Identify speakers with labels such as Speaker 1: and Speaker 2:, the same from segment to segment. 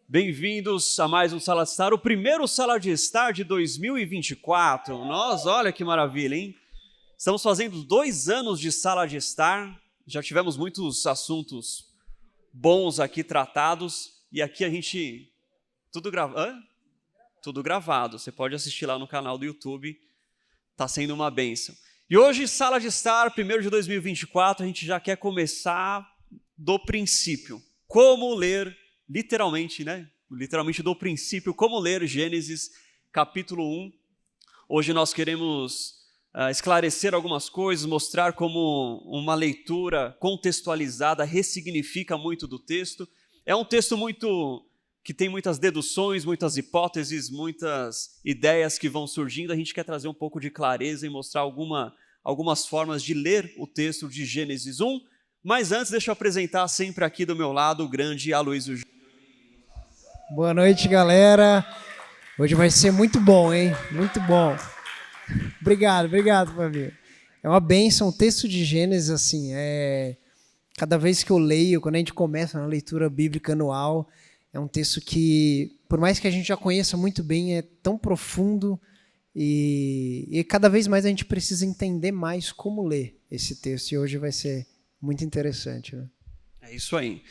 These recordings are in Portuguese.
Speaker 1: Bem-vindos a mais um Sala de Estar, o primeiro Sala de Estar de 2024. Olha que maravilha, hein? Estamos fazendo 2 anos de Sala de Estar, já tivemos muitos assuntos bons aqui tratados, e aqui a gente... Tudo gravado, você pode assistir lá no canal do YouTube, está sendo uma bênção. E hoje, Sala de Estar, primeiro de 2024, a gente já quer começar do princípio. Como ler... Literalmente do princípio, como ler Gênesis capítulo 1. Hoje nós queremos esclarecer algumas coisas, mostrar como uma leitura contextualizada ressignifica muito do texto. É um texto que tem muitas deduções, muitas hipóteses, muitas ideias que vão surgindo. A gente quer trazer um pouco de clareza e mostrar algumas formas de ler o texto de Gênesis 1. Mas antes, deixa eu apresentar sempre aqui do meu lado o grande Aloysio Júnior.
Speaker 2: Boa noite, galera. Hoje vai ser muito bom, hein? Muito bom. Obrigado, Fabio. É uma bênção. O texto de Gênesis, assim, cada vez que eu leio, quando a gente começa na leitura bíblica anual, é um texto que, por mais que a gente já conheça muito bem, é tão profundo e cada vez mais a gente precisa entender mais como ler esse texto. E hoje vai ser muito interessante, né?
Speaker 1: É isso aí.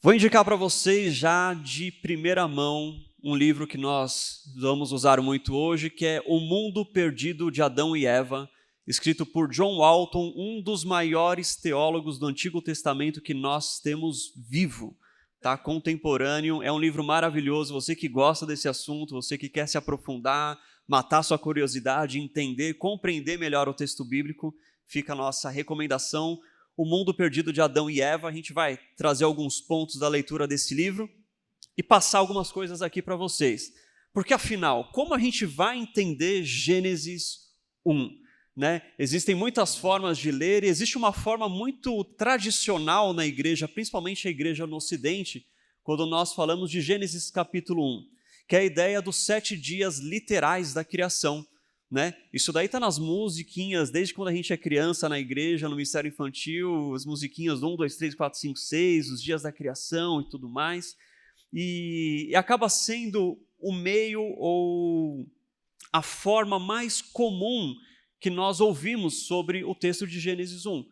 Speaker 1: Vou indicar para vocês já de primeira mão um livro que nós vamos usar muito hoje, que é O Mundo Perdido de Adão e Eva, escrito por John Walton, um dos maiores teólogos do Antigo Testamento que nós temos vivo, tá? Contemporâneo. É um livro maravilhoso. Você que gosta desse assunto, você que quer se aprofundar, matar sua curiosidade, entender, compreender melhor o texto bíblico, fica a nossa recomendação. O Mundo Perdido de Adão e Eva. A gente vai trazer alguns pontos da leitura desse livro e passar algumas coisas aqui para vocês. Porque, afinal, como a gente vai entender Gênesis 1? Né? Existem muitas formas de ler e existe uma forma muito tradicional na igreja, principalmente a igreja no Ocidente, quando nós falamos de Gênesis capítulo 1, que é a ideia dos 7 dias literais da criação. Né? Isso daí está nas musiquinhas, desde quando a gente é criança na igreja, no ministério infantil, as musiquinhas do 1, 2, 3, 4, 5, 6, os dias da criação e tudo mais. E acaba sendo o meio ou a forma mais comum que nós ouvimos sobre o texto de Gênesis 1.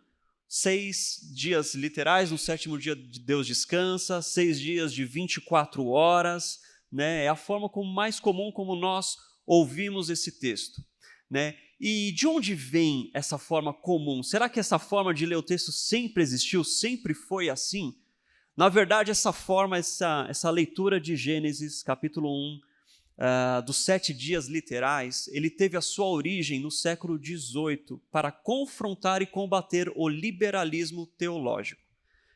Speaker 1: 6 dias literais, no 7º dia Deus descansa, 6 dias de 24 horas, né? É a forma mais comum como nós ouvimos esse texto. Né? E de onde vem essa forma comum? Será que essa forma de ler o texto sempre existiu? Sempre foi assim? Na verdade, essa forma, essa leitura de Gênesis, capítulo 1, dos 7 dias literais, ele teve a sua origem no século XVIII para confrontar e combater o liberalismo teológico.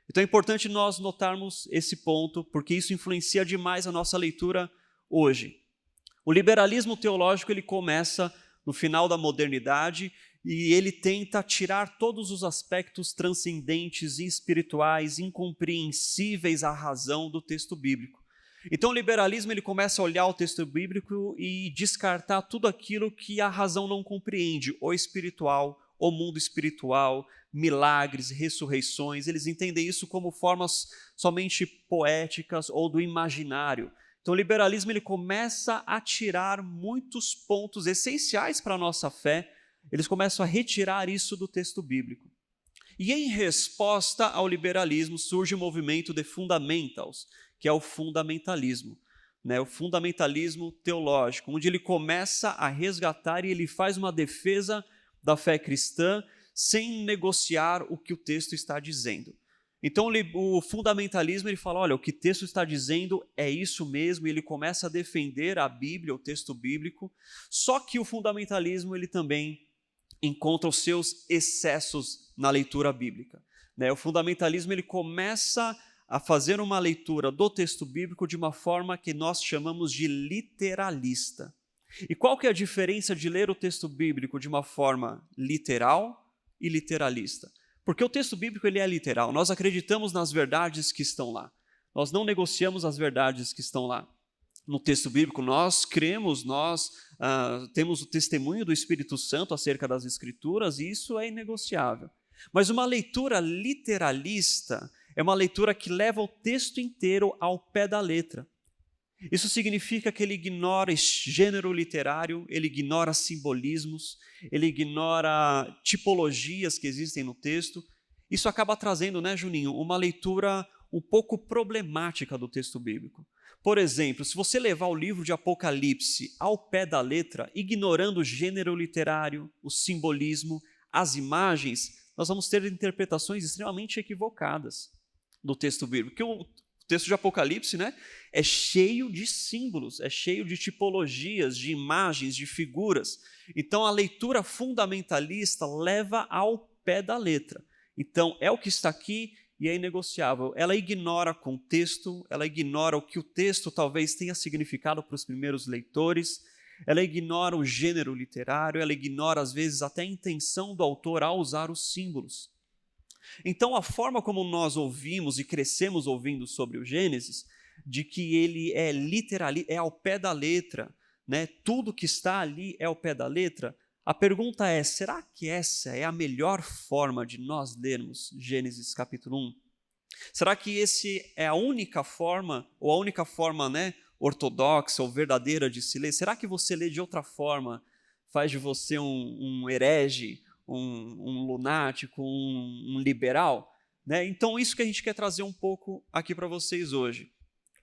Speaker 1: Então é importante nós notarmos esse ponto, porque isso influencia demais a nossa leitura hoje. O liberalismo teológico ele começa no final da modernidade, e ele tenta tirar todos os aspectos transcendentes, espirituais, incompreensíveis à razão do texto bíblico. Então o liberalismo ele começa a olhar o texto bíblico e descartar tudo aquilo que a razão não compreende, o espiritual, o mundo espiritual, milagres, ressurreições. Eles entendem isso como formas somente poéticas ou do imaginário. Então o liberalismo ele começa a tirar muitos pontos essenciais para a nossa fé, eles começam a retirar isso do texto bíblico. E em resposta ao liberalismo surge o movimento de fundamentals, que é o fundamentalismo, né? O fundamentalismo teológico, onde ele começa a resgatar e ele faz uma defesa da fé cristã sem negociar o que o texto está dizendo. Então o fundamentalismo ele fala, olha, o que o texto está dizendo é isso mesmo, e ele começa a defender a Bíblia, o texto bíblico, só que o fundamentalismo ele também encontra os seus excessos na leitura bíblica. Né? O fundamentalismo ele começa a fazer uma leitura do texto bíblico de uma forma que nós chamamos de literalista. E qual que é a diferença de ler o texto bíblico de uma forma literal e literalista? Porque o texto bíblico ele é literal, nós acreditamos nas verdades que estão lá. Nós não negociamos as verdades que estão lá. No texto bíblico nós cremos, nós temos o testemunho do Espírito Santo acerca das Escrituras e isso é inegociável. Mas uma leitura literalista é uma leitura que leva o texto inteiro ao pé da letra. Isso significa que ele ignora gênero literário, ele ignora simbolismos, ele ignora tipologias que existem no texto. Isso acaba trazendo, né, Juninho, uma leitura um pouco problemática do texto bíblico. Por exemplo, se você levar o livro de Apocalipse ao pé da letra, ignorando o gênero literário, o simbolismo, as imagens, nós vamos ter interpretações extremamente equivocadas do texto bíblico. Porque o texto de Apocalipse, né, é cheio de símbolos, é cheio de tipologias, de imagens, de figuras. Então, a leitura fundamentalista leva ao pé da letra. Então, é o que está aqui e é inegociável. Ela ignora contexto, ela ignora o que o texto talvez tenha significado para os primeiros leitores, ela ignora o gênero literário, ela ignora, às vezes, até a intenção do autor ao usar os símbolos. Então, a forma como nós ouvimos e crescemos ouvindo sobre o Gênesis, de que ele é literal, é ao pé da letra, né? Tudo que está ali é ao pé da letra, a pergunta é, será que essa é a melhor forma de nós lermos Gênesis capítulo 1? Será que esse é a única forma, ou a única forma, né, ortodoxa ou verdadeira de se ler? Será que você lê de outra forma faz de você um herege, um lunático, um liberal? Né? Então, isso que a gente quer trazer um pouco aqui para vocês hoje.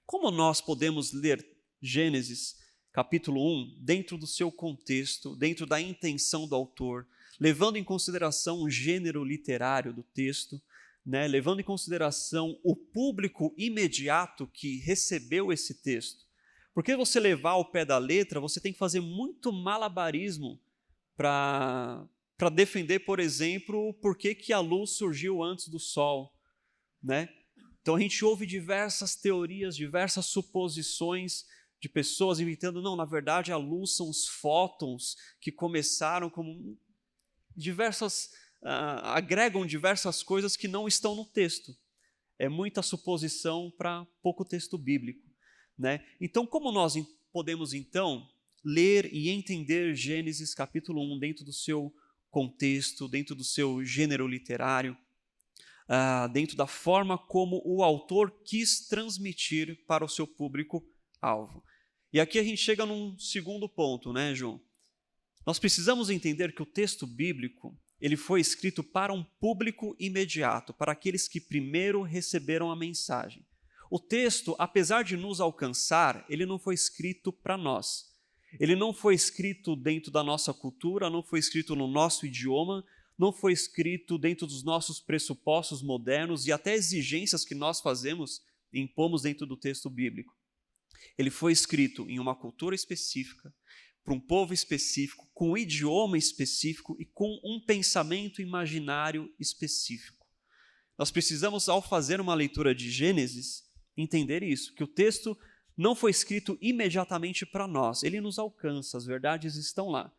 Speaker 1: Como nós podemos ler Gênesis capítulo 1, dentro do seu contexto, dentro da intenção do autor, levando em consideração o gênero literário do texto, né, levando em consideração o público imediato que recebeu esse texto. Porque você levar ao pé da letra, você tem que fazer muito malabarismo para defender, por exemplo, por que a luz surgiu antes do sol, né? Então a gente ouve diversas teorias, diversas suposições de pessoas inventando, não, na verdade a luz são os fótons que começaram como agregam diversas coisas que não estão no texto. É muita suposição para pouco texto bíblico, né? Então, como nós podemos então ler e entender Gênesis capítulo 1 dentro do seu contexto, dentro do seu gênero literário, dentro da forma como o autor quis transmitir para o seu público-alvo? E aqui a gente chega num segundo ponto, né, João? Nós precisamos entender que o texto bíblico, ele foi escrito para um público imediato, para aqueles que primeiro receberam a mensagem. O texto, apesar de nos alcançar, ele não foi escrito para nós. Ele não foi escrito dentro da nossa cultura, não foi escrito no nosso idioma, não foi escrito dentro dos nossos pressupostos modernos e até exigências que nós fazemos e impomos dentro do texto bíblico. Ele foi escrito em uma cultura específica, para um povo específico, com um idioma específico e com um pensamento imaginário específico. Nós precisamos, ao fazer uma leitura de Gênesis, entender isso, que o texto não foi escrito imediatamente para nós, ele nos alcança, as verdades estão lá.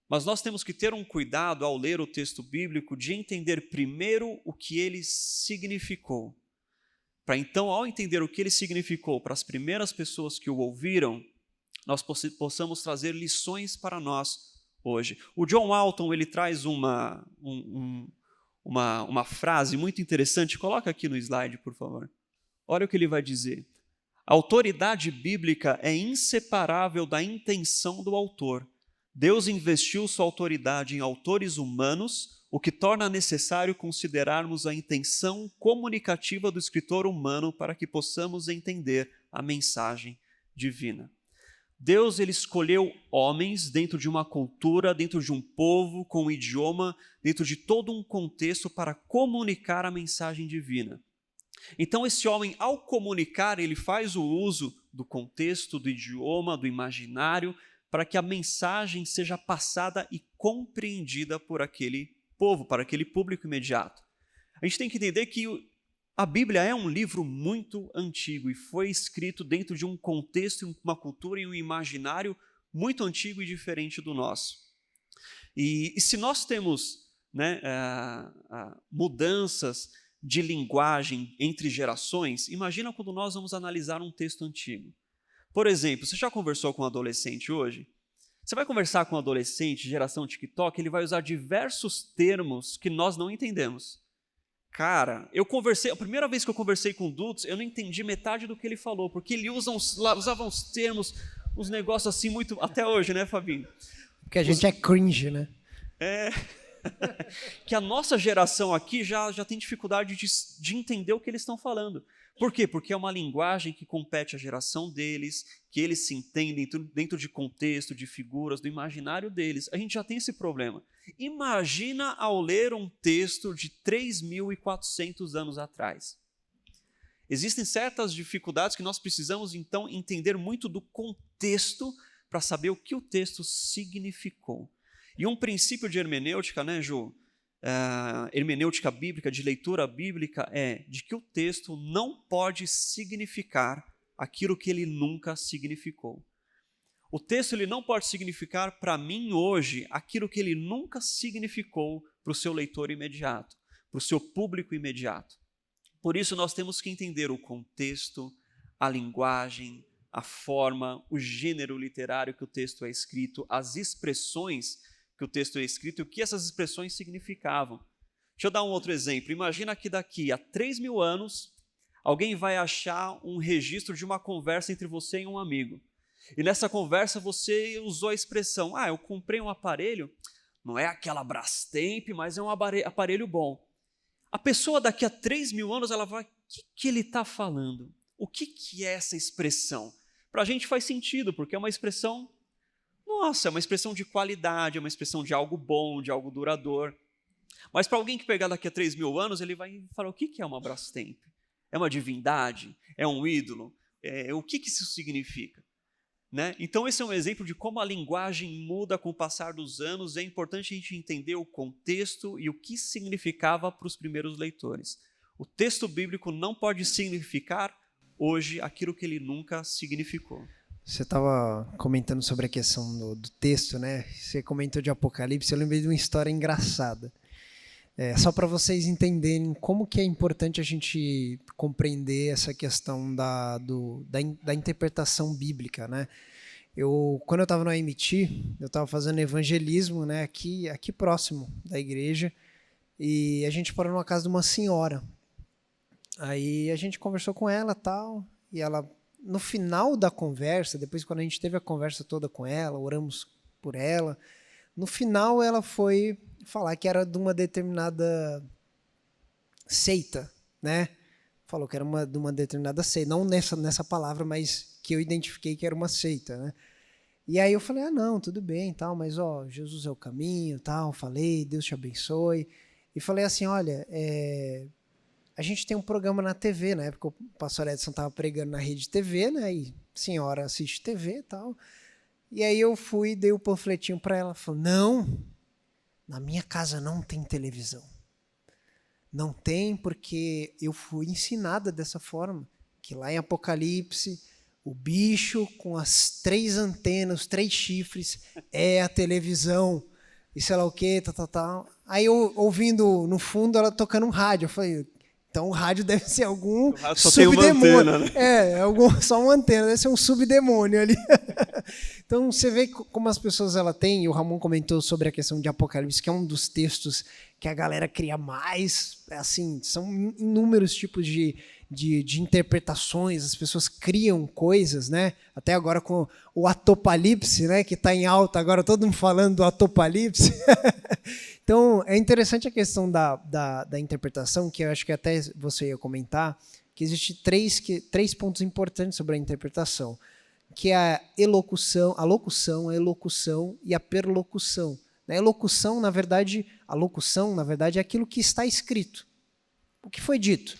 Speaker 1: Mas nós temos que ter um cuidado ao ler o texto bíblico de entender primeiro o que ele significou. Para então, ao entender o que ele significou para as primeiras pessoas que o ouviram, nós possamos trazer lições para nós hoje. O John Walton, ele traz uma frase muito interessante, coloca aqui no slide, por favor. Olha o que ele vai dizer. A autoridade bíblica é inseparável da intenção do autor. Deus investiu sua autoridade em autores humanos, o que torna necessário considerarmos a intenção comunicativa do escritor humano para que possamos entender a mensagem divina. Deus, ele escolheu homens dentro de uma cultura, dentro de um povo, com um idioma, dentro de todo um contexto para comunicar a mensagem divina. Então, esse homem, ao comunicar, ele faz o uso do contexto, do idioma, do imaginário, para que a mensagem seja passada e compreendida por aquele povo, para aquele público imediato. A gente tem que entender que a Bíblia é um livro muito antigo e foi escrito dentro de um contexto, uma cultura e um imaginário muito antigo e diferente do nosso. E se nós temos, né, mudanças de linguagem entre gerações, imagina quando nós vamos analisar um texto antigo. Por exemplo, você já conversou com um adolescente hoje? Você vai conversar com um adolescente, geração TikTok, ele vai usar diversos termos que nós não entendemos. Cara, a primeira vez que eu conversei com o Dutz, eu não entendi metade do que ele falou, porque ele usava uns termos, uns negócios assim muito, até hoje, né, Fabinho?
Speaker 2: Porque a gente é cringe, né?
Speaker 1: Que a nossa geração aqui já tem dificuldade de entender o que eles estão falando. Por quê? Porque é uma linguagem que compete à geração deles, que eles se entendem dentro de contexto, de figuras, do imaginário deles. A gente já tem esse problema. Imagina ao ler um texto de 3.400 anos atrás. Existem certas dificuldades que nós precisamos, então, entender muito do contexto para saber o que o texto significou. E um princípio de hermenêutica, né, Ju? Hermenêutica bíblica, de leitura bíblica, é de que o texto não pode significar aquilo que ele nunca significou. O texto ele não pode significar para mim hoje aquilo que ele nunca significou para o seu leitor imediato, para o seu público imediato. Por isso nós temos que entender o contexto, a linguagem, a forma, o gênero literário que o texto é escrito, as expressões que o texto é escrito e o que essas expressões significavam. Deixa eu dar um outro exemplo. Imagina que daqui a 3.000 anos, alguém vai achar um registro de uma conversa entre você e um amigo. E nessa conversa você usou a expressão, eu comprei um aparelho, não é aquela Brastemp, mas é um aparelho bom. A pessoa daqui a 3.000 anos, ela vai, o que ele está falando? O que é essa expressão? Para a gente faz sentido, porque é uma expressão, é uma expressão de qualidade, é uma expressão de algo bom, de algo duradouro. Mas para alguém que pegar daqui a 3.000 anos, ele vai falar, o que é uma Brastemp? É uma divindade? É um ídolo? O que isso significa? Né? Então esse é um exemplo de como a linguagem muda com o passar dos anos. É importante a gente entender o contexto e o que significava para os primeiros leitores. O texto bíblico não pode significar hoje aquilo que ele nunca significou.
Speaker 2: Você estava comentando sobre a questão do texto, né? Você comentou de Apocalipse, eu lembrei de uma história engraçada. Só para vocês entenderem como que é importante a gente compreender essa questão da interpretação bíblica, né? Quando eu estava no AMT, eu estava fazendo evangelismo, né, aqui próximo da igreja, e a gente parou numa casa de uma senhora. Aí a gente conversou com ela tal, e ela, no final da conversa, depois quando a gente teve a conversa toda com ela, oramos por ela, no final ela foi falar que era de uma determinada seita, né? Falou que era de uma determinada seita, não nessa palavra, mas que eu identifiquei que era uma seita, né? E aí eu falei, não, tudo bem, tal, mas Jesus é o caminho, tal, falei, Deus te abençoe. E falei assim, olha, a gente tem um programa na TV, na época o pastor Edson estava pregando na rede TV, né? E a senhora assiste TV e tal. E aí eu fui, dei o panfletinho para ela, falou, não, na minha casa não tem televisão. Não tem porque eu fui ensinada dessa forma, que lá em Apocalipse, o bicho com as 3 antenas, 3 chifres, é a televisão, e sei lá o quê, tal. Aí eu, ouvindo no fundo, ela tocando um rádio, eu falei, então o rádio deve ser algum subdemônio. Antena, né? Só uma antena, deve ser um subdemônio ali. Então você vê como as pessoas têm, e o Ramon comentou sobre a questão de Apocalipse, que é um dos textos que a galera cria mais, assim, são inúmeros tipos de interpretações, as pessoas criam coisas, né? Até agora com o Atopalipse, né? Que está em alta agora, todo mundo falando do Atopalipse. Então, é interessante a questão da interpretação, que eu acho que até você ia comentar, que existe 3 pontos importantes sobre a interpretação, que é a locução, a elocução e a perlocução. A locução, na verdade, é aquilo que está escrito. O que foi dito?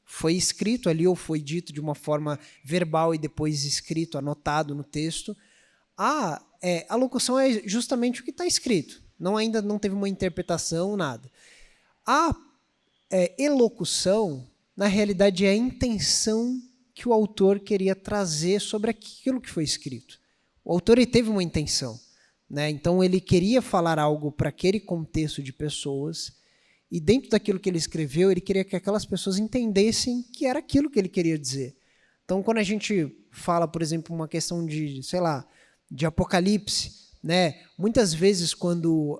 Speaker 2: Foi escrito ali ou foi dito de uma forma verbal e depois escrito, anotado no texto. A locução é justamente o que está escrito. Ainda não teve uma interpretação, nada. A elocução, na realidade, é a intenção que o autor queria trazer sobre aquilo que foi escrito. O autor teve uma intenção, né? Então, ele queria falar algo para aquele contexto de pessoas, e dentro daquilo que ele escreveu, ele queria que aquelas pessoas entendessem que era aquilo que ele queria dizer. Então, quando a gente fala, por exemplo, uma questão de, sei lá, de Apocalipse, né? Muitas vezes quando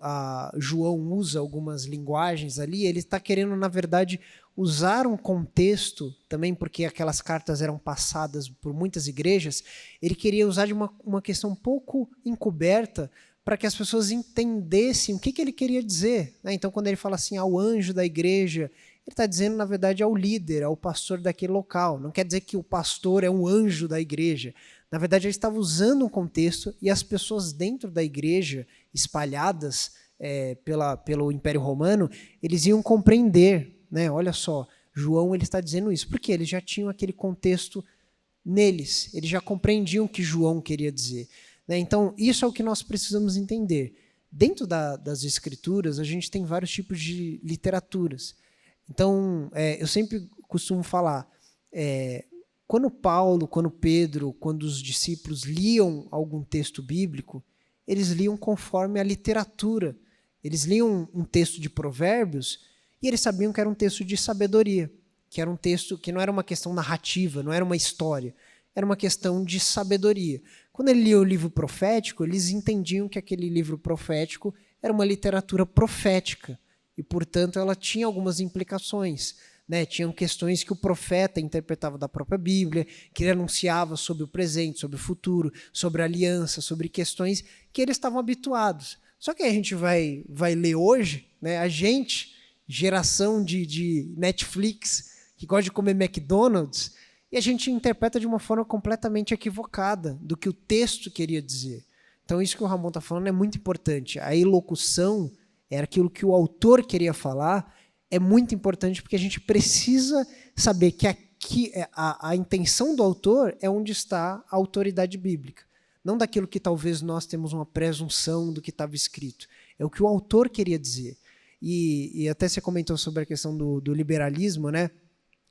Speaker 2: João usa algumas linguagens ali, ele está querendo, na verdade, usar um contexto, também porque aquelas cartas eram passadas por muitas igrejas, ele queria usar de uma questão um pouco encoberta para que as pessoas entendessem o que ele queria dizer, né? Então, quando ele fala assim, ao anjo da igreja, ele está dizendo, na verdade, ao líder, ao pastor daquele local. Não quer dizer que o pastor é um anjo da igreja. Na verdade, ele estava usando um contexto e as pessoas dentro da igreja, espalhadas pelo Império Romano, eles iam compreender, né? Olha só, João ele está dizendo isso, porque eles já tinham aquele contexto neles, eles já compreendiam o que João queria dizer, né? Então, isso é o que nós precisamos entender. Dentro das escrituras, a gente tem vários tipos de literaturas. Então, eu sempre costumo falar, quando Paulo, quando Pedro, quando os discípulos liam algum texto bíblico, eles liam conforme a literatura. Eles liam um texto de Provérbios e eles sabiam que era um texto de sabedoria, que era um texto que não era uma questão narrativa, não era uma história, era uma questão de sabedoria. Quando ele lia o livro profético, eles entendiam que aquele livro profético era uma literatura profética e, portanto, ela tinha algumas implicações, né? Tinham questões que o profeta interpretava da própria Bíblia, que ele anunciava sobre o presente, sobre o futuro, sobre a aliança, sobre questões que eles estavam habituados. Só que a gente vai ler hoje, né? A gente, geração de Netflix, que gosta de comer McDonald's, e a gente interpreta de uma forma completamente equivocada do que o texto queria dizer. Então, isso que o Ramon está falando é muito importante. A elocução era aquilo que o autor queria falar, é muito importante porque a gente precisa saber que aqui a intenção do autor é onde está a autoridade bíblica. Não daquilo que talvez nós temos uma presunção do que estava escrito. É o que o autor queria dizer. E até você comentou sobre a questão do liberalismo, né?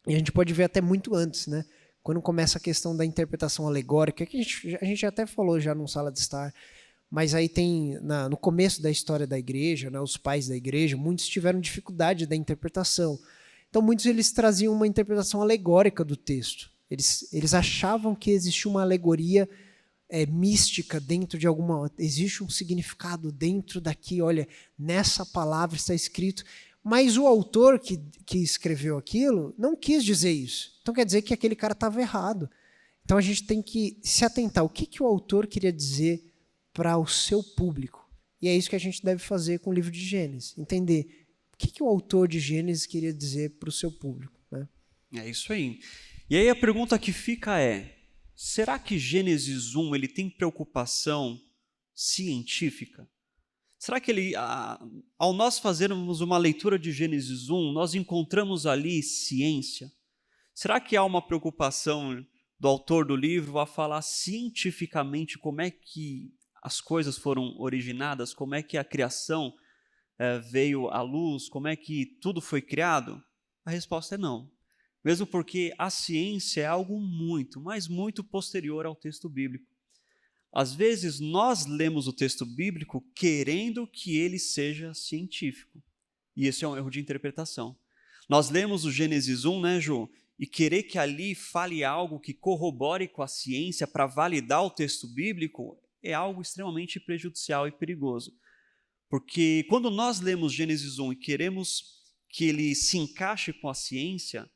Speaker 2: E a gente pode ver até muito antes, né? Quando começa a questão da interpretação alegórica, que a gente até falou já num Sala de Estar, mas aí tem, no começo da história da igreja, né, os pais da igreja, muitos tiveram dificuldade da interpretação. Então, muitos eles traziam uma interpretação alegórica do texto. Eles achavam que existia uma alegoria mística dentro de alguma... Existe um significado dentro daqui, olha, nessa palavra está escrito... Mas o autor que escreveu aquilo não quis dizer isso. Então quer dizer que aquele cara estava errado. Então a gente tem que se atentar. O que o autor queria dizer para o seu público? E é isso que a gente deve fazer com o livro de Gênesis. Entender o que o autor de Gênesis queria dizer para o seu público, né?
Speaker 1: É isso aí. E aí a pergunta que fica é, será que Gênesis 1 ele tem preocupação científica? Será que ao nós fazermos uma leitura de Gênesis 1, nós encontramos ali ciência? Será que há uma preocupação do autor do livro a falar cientificamente como é que as coisas foram originadas, como é que a criação veio à luz, como é que tudo foi criado? A resposta é não. Mesmo porque a ciência é algo muito, mas muito posterior ao texto bíblico. Às vezes, nós lemos o texto bíblico querendo que ele seja científico. E esse é um erro de interpretação. Nós lemos o Gênesis 1, né, Ju? E querer que ali fale algo que corrobore com a ciência para validar o texto bíblico é algo extremamente prejudicial e perigoso. Porque quando nós lemos Gênesis 1 e queremos que ele se encaixe com a ciência,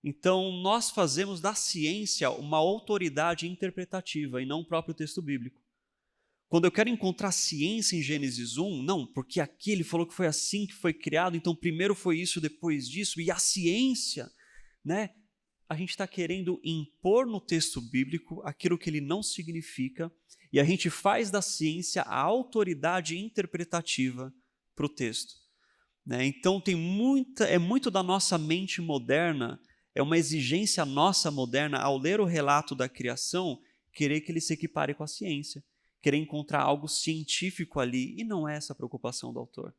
Speaker 1: então, nós fazemos da ciência uma autoridade interpretativa e não o próprio texto bíblico. Quando eu quero encontrar ciência em Gênesis 1, não, porque aqui ele falou que foi assim que foi criado, então primeiro foi isso, depois disso, e a ciência, né? A gente está querendo impor no texto bíblico aquilo que ele não significa, e a gente faz da ciência a autoridade interpretativa para o texto, né? Então, é muito da nossa mente moderna. É uma exigência nossa moderna, ao ler o relato da criação, querer que ele se equipare com a ciência, querer encontrar algo científico ali, e não é essa a preocupação do autor.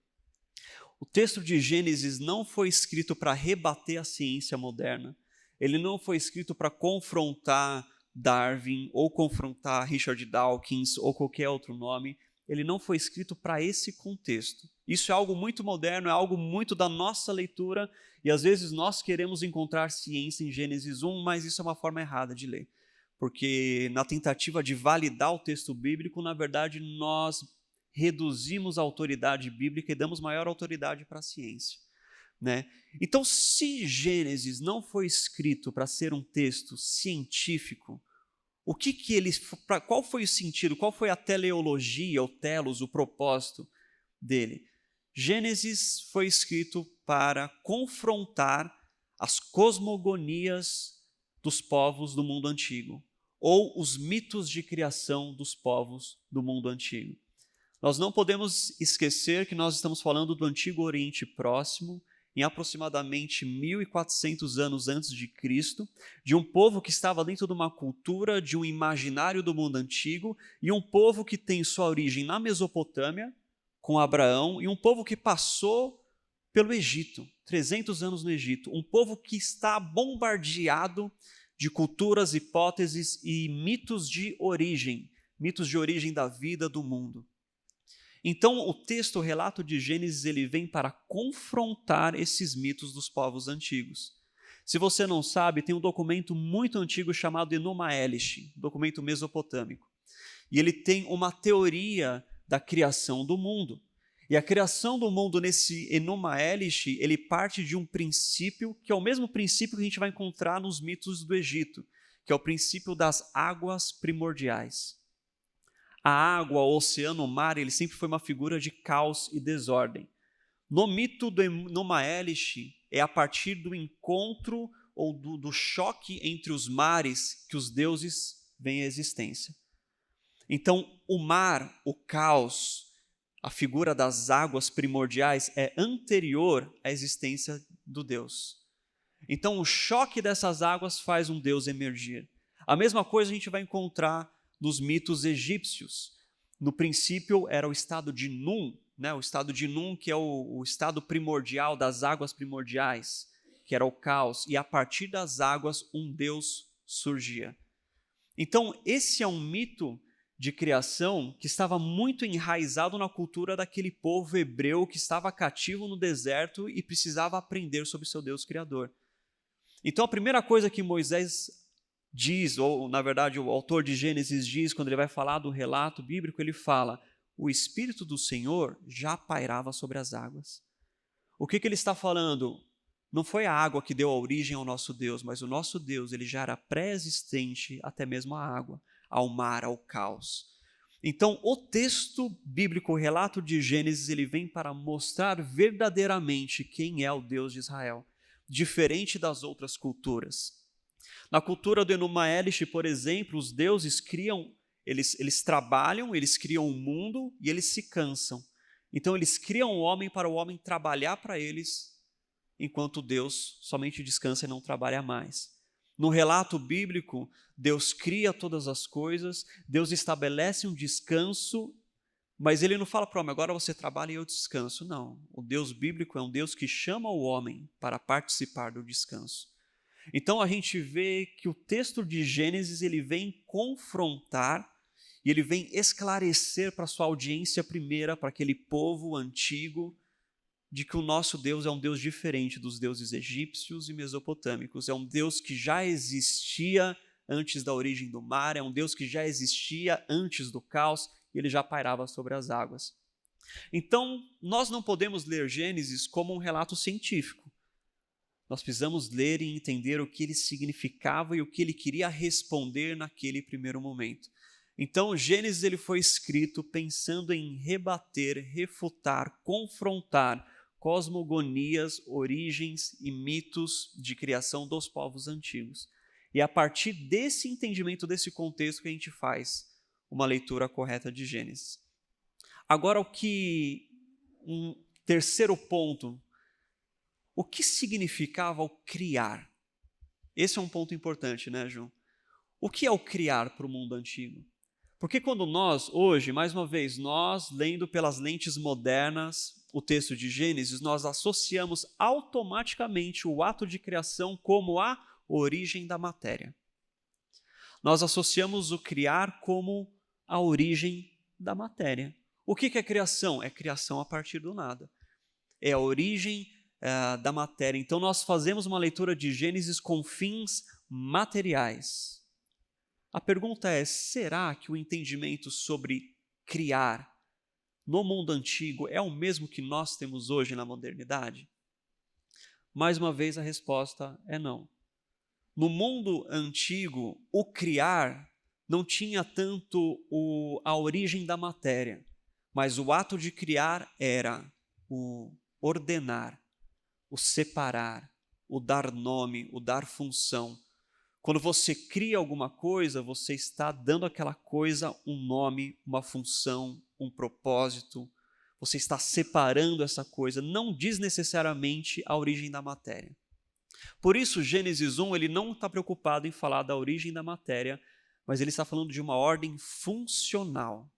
Speaker 1: O texto de Gênesis não foi escrito para rebater a ciência moderna, ele não foi escrito para confrontar Darwin, ou confrontar Richard Dawkins, ou qualquer outro nome, ele não foi escrito para esse contexto. Isso é algo muito moderno, é algo muito da nossa leitura, e às vezes nós queremos encontrar ciência em Gênesis 1, mas isso é uma forma errada de ler. Porque na tentativa de validar o texto bíblico, na verdade, nós reduzimos a autoridade bíblica e damos maior autoridade para a ciência, né? Então, se Gênesis não foi escrito para ser um texto científico, qual foi o sentido, qual foi a teleologia, o telos, o propósito dele? Gênesis foi escrito para confrontar as cosmogonias dos povos do mundo antigo, ou os mitos de criação dos povos do mundo antigo. Nós não podemos esquecer que nós estamos falando do Antigo Oriente Próximo, em aproximadamente 1400 anos antes de Cristo, de um povo que estava dentro de uma cultura, de um imaginário do mundo antigo, e um povo que tem sua origem na Mesopotâmia, com Abraão, e um povo que passou pelo Egito, 300 anos no Egito, um povo que está bombardeado de culturas, hipóteses e mitos de origem da vida, do mundo. Então, o texto, o relato de Gênesis, ele vem para confrontar esses mitos dos povos antigos. Se você não sabe, tem um documento muito antigo chamado Enuma Elish, documento mesopotâmico. E ele tem uma teoria da criação do mundo. E a criação do mundo nesse Enuma Elish, ele parte de um princípio, que é o mesmo princípio que a gente vai encontrar nos mitos do Egito, que é o princípio das águas primordiais. A água, o oceano, o mar, ele sempre foi uma figura de caos e desordem. No mito do Enuma Elish, é a partir do encontro ou do choque entre os mares que os deuses vêm à existência. Então, o mar, o caos, a figura das águas primordiais é anterior à existência do Deus. Então, o choque dessas águas faz um Deus emergir. A mesma coisa a gente vai encontrar nos mitos egípcios. No princípio era o estado de Num, né? O estado de Num, que é o estado primordial das águas primordiais, que era o caos, e a partir das águas um Deus surgia. Então, esse é um mito de criação que estava muito enraizado na cultura daquele povo hebreu que estava cativo no deserto e precisava aprender sobre seu Deus Criador. Então, a primeira coisa que Moisés diz, ou na verdade o autor de Gênesis diz, quando ele vai falar do relato bíblico, ele fala: o Espírito do Senhor já pairava sobre as águas. O que ele está falando? Não foi a água que deu a origem ao nosso Deus, mas o nosso Deus, ele já era pré-existente até mesmo à água, ao mar, ao caos. Então, o texto bíblico, o relato de Gênesis, ele vem para mostrar verdadeiramente quem é o Deus de Israel, diferente das outras culturas. Na cultura do Enuma Elish, por exemplo, os deuses criam, eles trabalham, eles criam um mundo e eles se cansam. Então eles criam o homem para o homem trabalhar para eles, enquanto Deus somente descansa e não trabalha mais. No relato bíblico, Deus cria todas as coisas, Deus estabelece um descanso, mas ele não fala para o homem: agora você trabalha e eu descanso. Não, o Deus bíblico é um Deus que chama o homem para participar do descanso. Então a gente vê que o texto de Gênesis, ele vem confrontar e ele vem esclarecer para a sua audiência primeira, para aquele povo antigo, de que o nosso Deus é um Deus diferente dos deuses egípcios e mesopotâmicos. É um Deus que já existia antes da origem do mar, é um Deus que já existia antes do caos e ele já pairava sobre as águas. Então, nós não podemos ler Gênesis como um relato científico. Nós precisamos ler e entender o que ele significava e o que ele queria responder naquele primeiro momento. Então, Gênesis ele foi escrito pensando em rebater, refutar, confrontar cosmogonias, origens e mitos de criação dos povos antigos. E é a partir desse entendimento, desse contexto, que a gente faz uma leitura correta de Gênesis. Agora, um terceiro ponto: o que significava o criar? Esse é um ponto importante, né, João? O que é o criar para o mundo antigo? Porque quando nós, hoje, mais uma vez, nós, lendo pelas lentes modernas o texto de Gênesis, nós associamos automaticamente o ato de criação como a origem da matéria. Nós associamos o criar como a origem da matéria. O que é criação? É criação a partir do nada. É a origem da matéria. Então nós fazemos uma leitura de Gênesis com fins materiais. A pergunta é: será que o entendimento sobre criar no mundo antigo é o mesmo que nós temos hoje na modernidade? Mais uma vez a resposta é não. No mundo antigo, o criar não tinha tanto a origem da matéria, mas o ato de criar era o ordenar, o separar, o dar nome, o dar função. Quando você cria alguma coisa, você está dando àquela coisa um nome, uma função, um propósito. Você está separando essa coisa, não diz necessariamente a origem da matéria. Por isso, Gênesis 1, ele não está preocupado em falar da origem da matéria, mas ele está falando de uma ordem funcional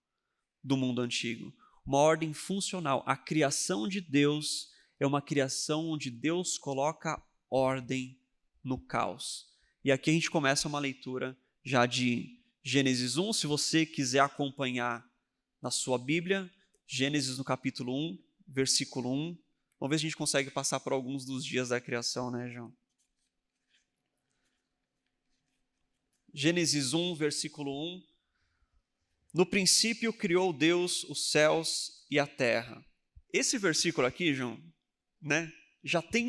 Speaker 1: do mundo antigo. Uma ordem funcional. A criação de Deus é uma criação onde Deus coloca ordem no caos. E aqui a gente começa uma leitura já de Gênesis 1. Se você quiser acompanhar na sua Bíblia, Gênesis no capítulo 1, versículo 1. Vamos ver se a gente consegue passar por alguns dos dias da criação, né, João? Gênesis 1, versículo 1. No princípio criou Deus os céus e a terra. Esse versículo aqui, João, né, já tem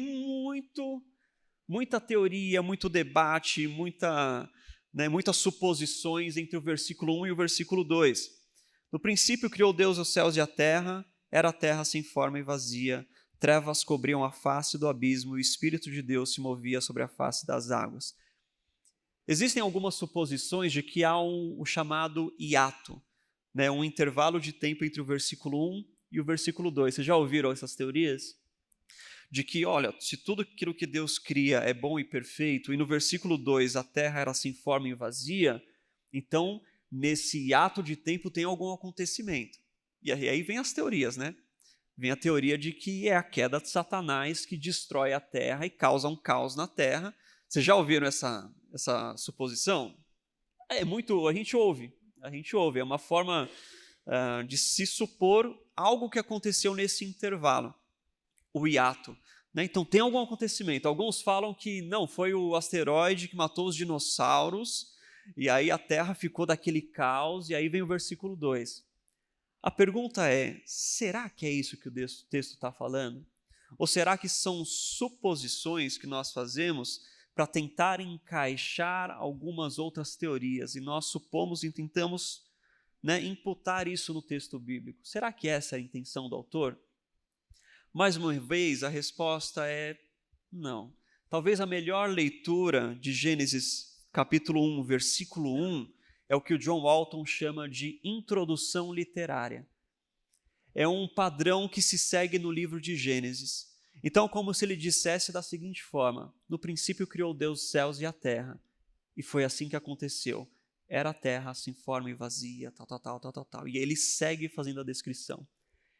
Speaker 1: muita teoria, muito debate, muitas suposições entre o versículo 1 e o versículo 2. No princípio criou Deus os céus e a terra, era a terra sem forma e vazia, trevas cobriam a face do abismo e o Espírito de Deus se movia sobre a face das águas. Existem algumas suposições de que há o chamado hiato, né, um intervalo de tempo entre o versículo 1 e o versículo 2. Vocês já ouviram essas teorias? De que, olha, se tudo aquilo que Deus cria é bom e perfeito, e no versículo 2 a terra era sem forma e vazia, então nesse hiato de tempo tem algum acontecimento. E aí vem as teorias, né? Vem a teoria de que é a queda de Satanás que destrói a terra e causa um caos na terra. Vocês já ouviram essa suposição? A gente ouve, é uma forma de se supor algo que aconteceu nesse intervalo, o hiato. Né? Então tem algum acontecimento. Alguns falam que não, foi o asteroide que matou os dinossauros, e aí a terra ficou daquele caos, e aí vem o versículo 2. A pergunta é, será que é isso que o texto está falando? Ou será que são suposições que nós fazemos para tentar encaixar algumas outras teorias, e nós supomos e tentamos, né, imputar isso no texto bíblico? Será que essa é a intenção do autor? Mais uma vez, a resposta é não. Talvez a melhor leitura de Gênesis capítulo 1, versículo 1, é o que o John Walton chama de introdução literária. É um padrão que se segue no livro de Gênesis. Então, como se ele dissesse da seguinte forma: no princípio criou Deus os céus e a terra, e foi assim que aconteceu. Era a terra sem forma e vazia, tal. E ele segue fazendo a descrição.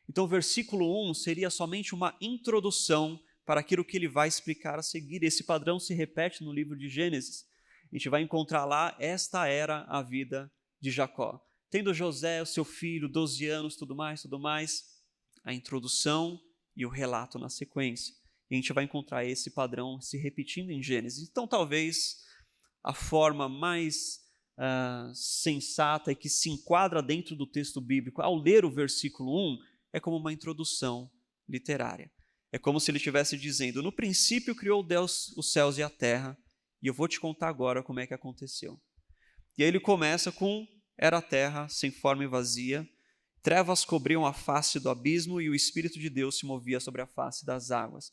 Speaker 1: Então, o versículo 1 seria somente uma introdução para aquilo que ele vai explicar a seguir. Esse padrão se repete no livro de Gênesis. A gente vai encontrar lá, esta era a vida de Jacó. Tendo José, o seu filho, 12 anos, tudo mais, a introdução e o relato na sequência. E a gente vai encontrar esse padrão se repetindo em Gênesis. Então, talvez a forma mais sensata e que se enquadra dentro do texto bíblico ao ler o versículo 1 é como uma introdução literária. É como se ele estivesse dizendo: no princípio criou Deus os céus e a terra, e eu vou te contar agora como é que aconteceu. E aí ele começa com: era a terra sem forma e vazia, trevas cobriam a face do abismo e o Espírito de Deus se movia sobre a face das águas.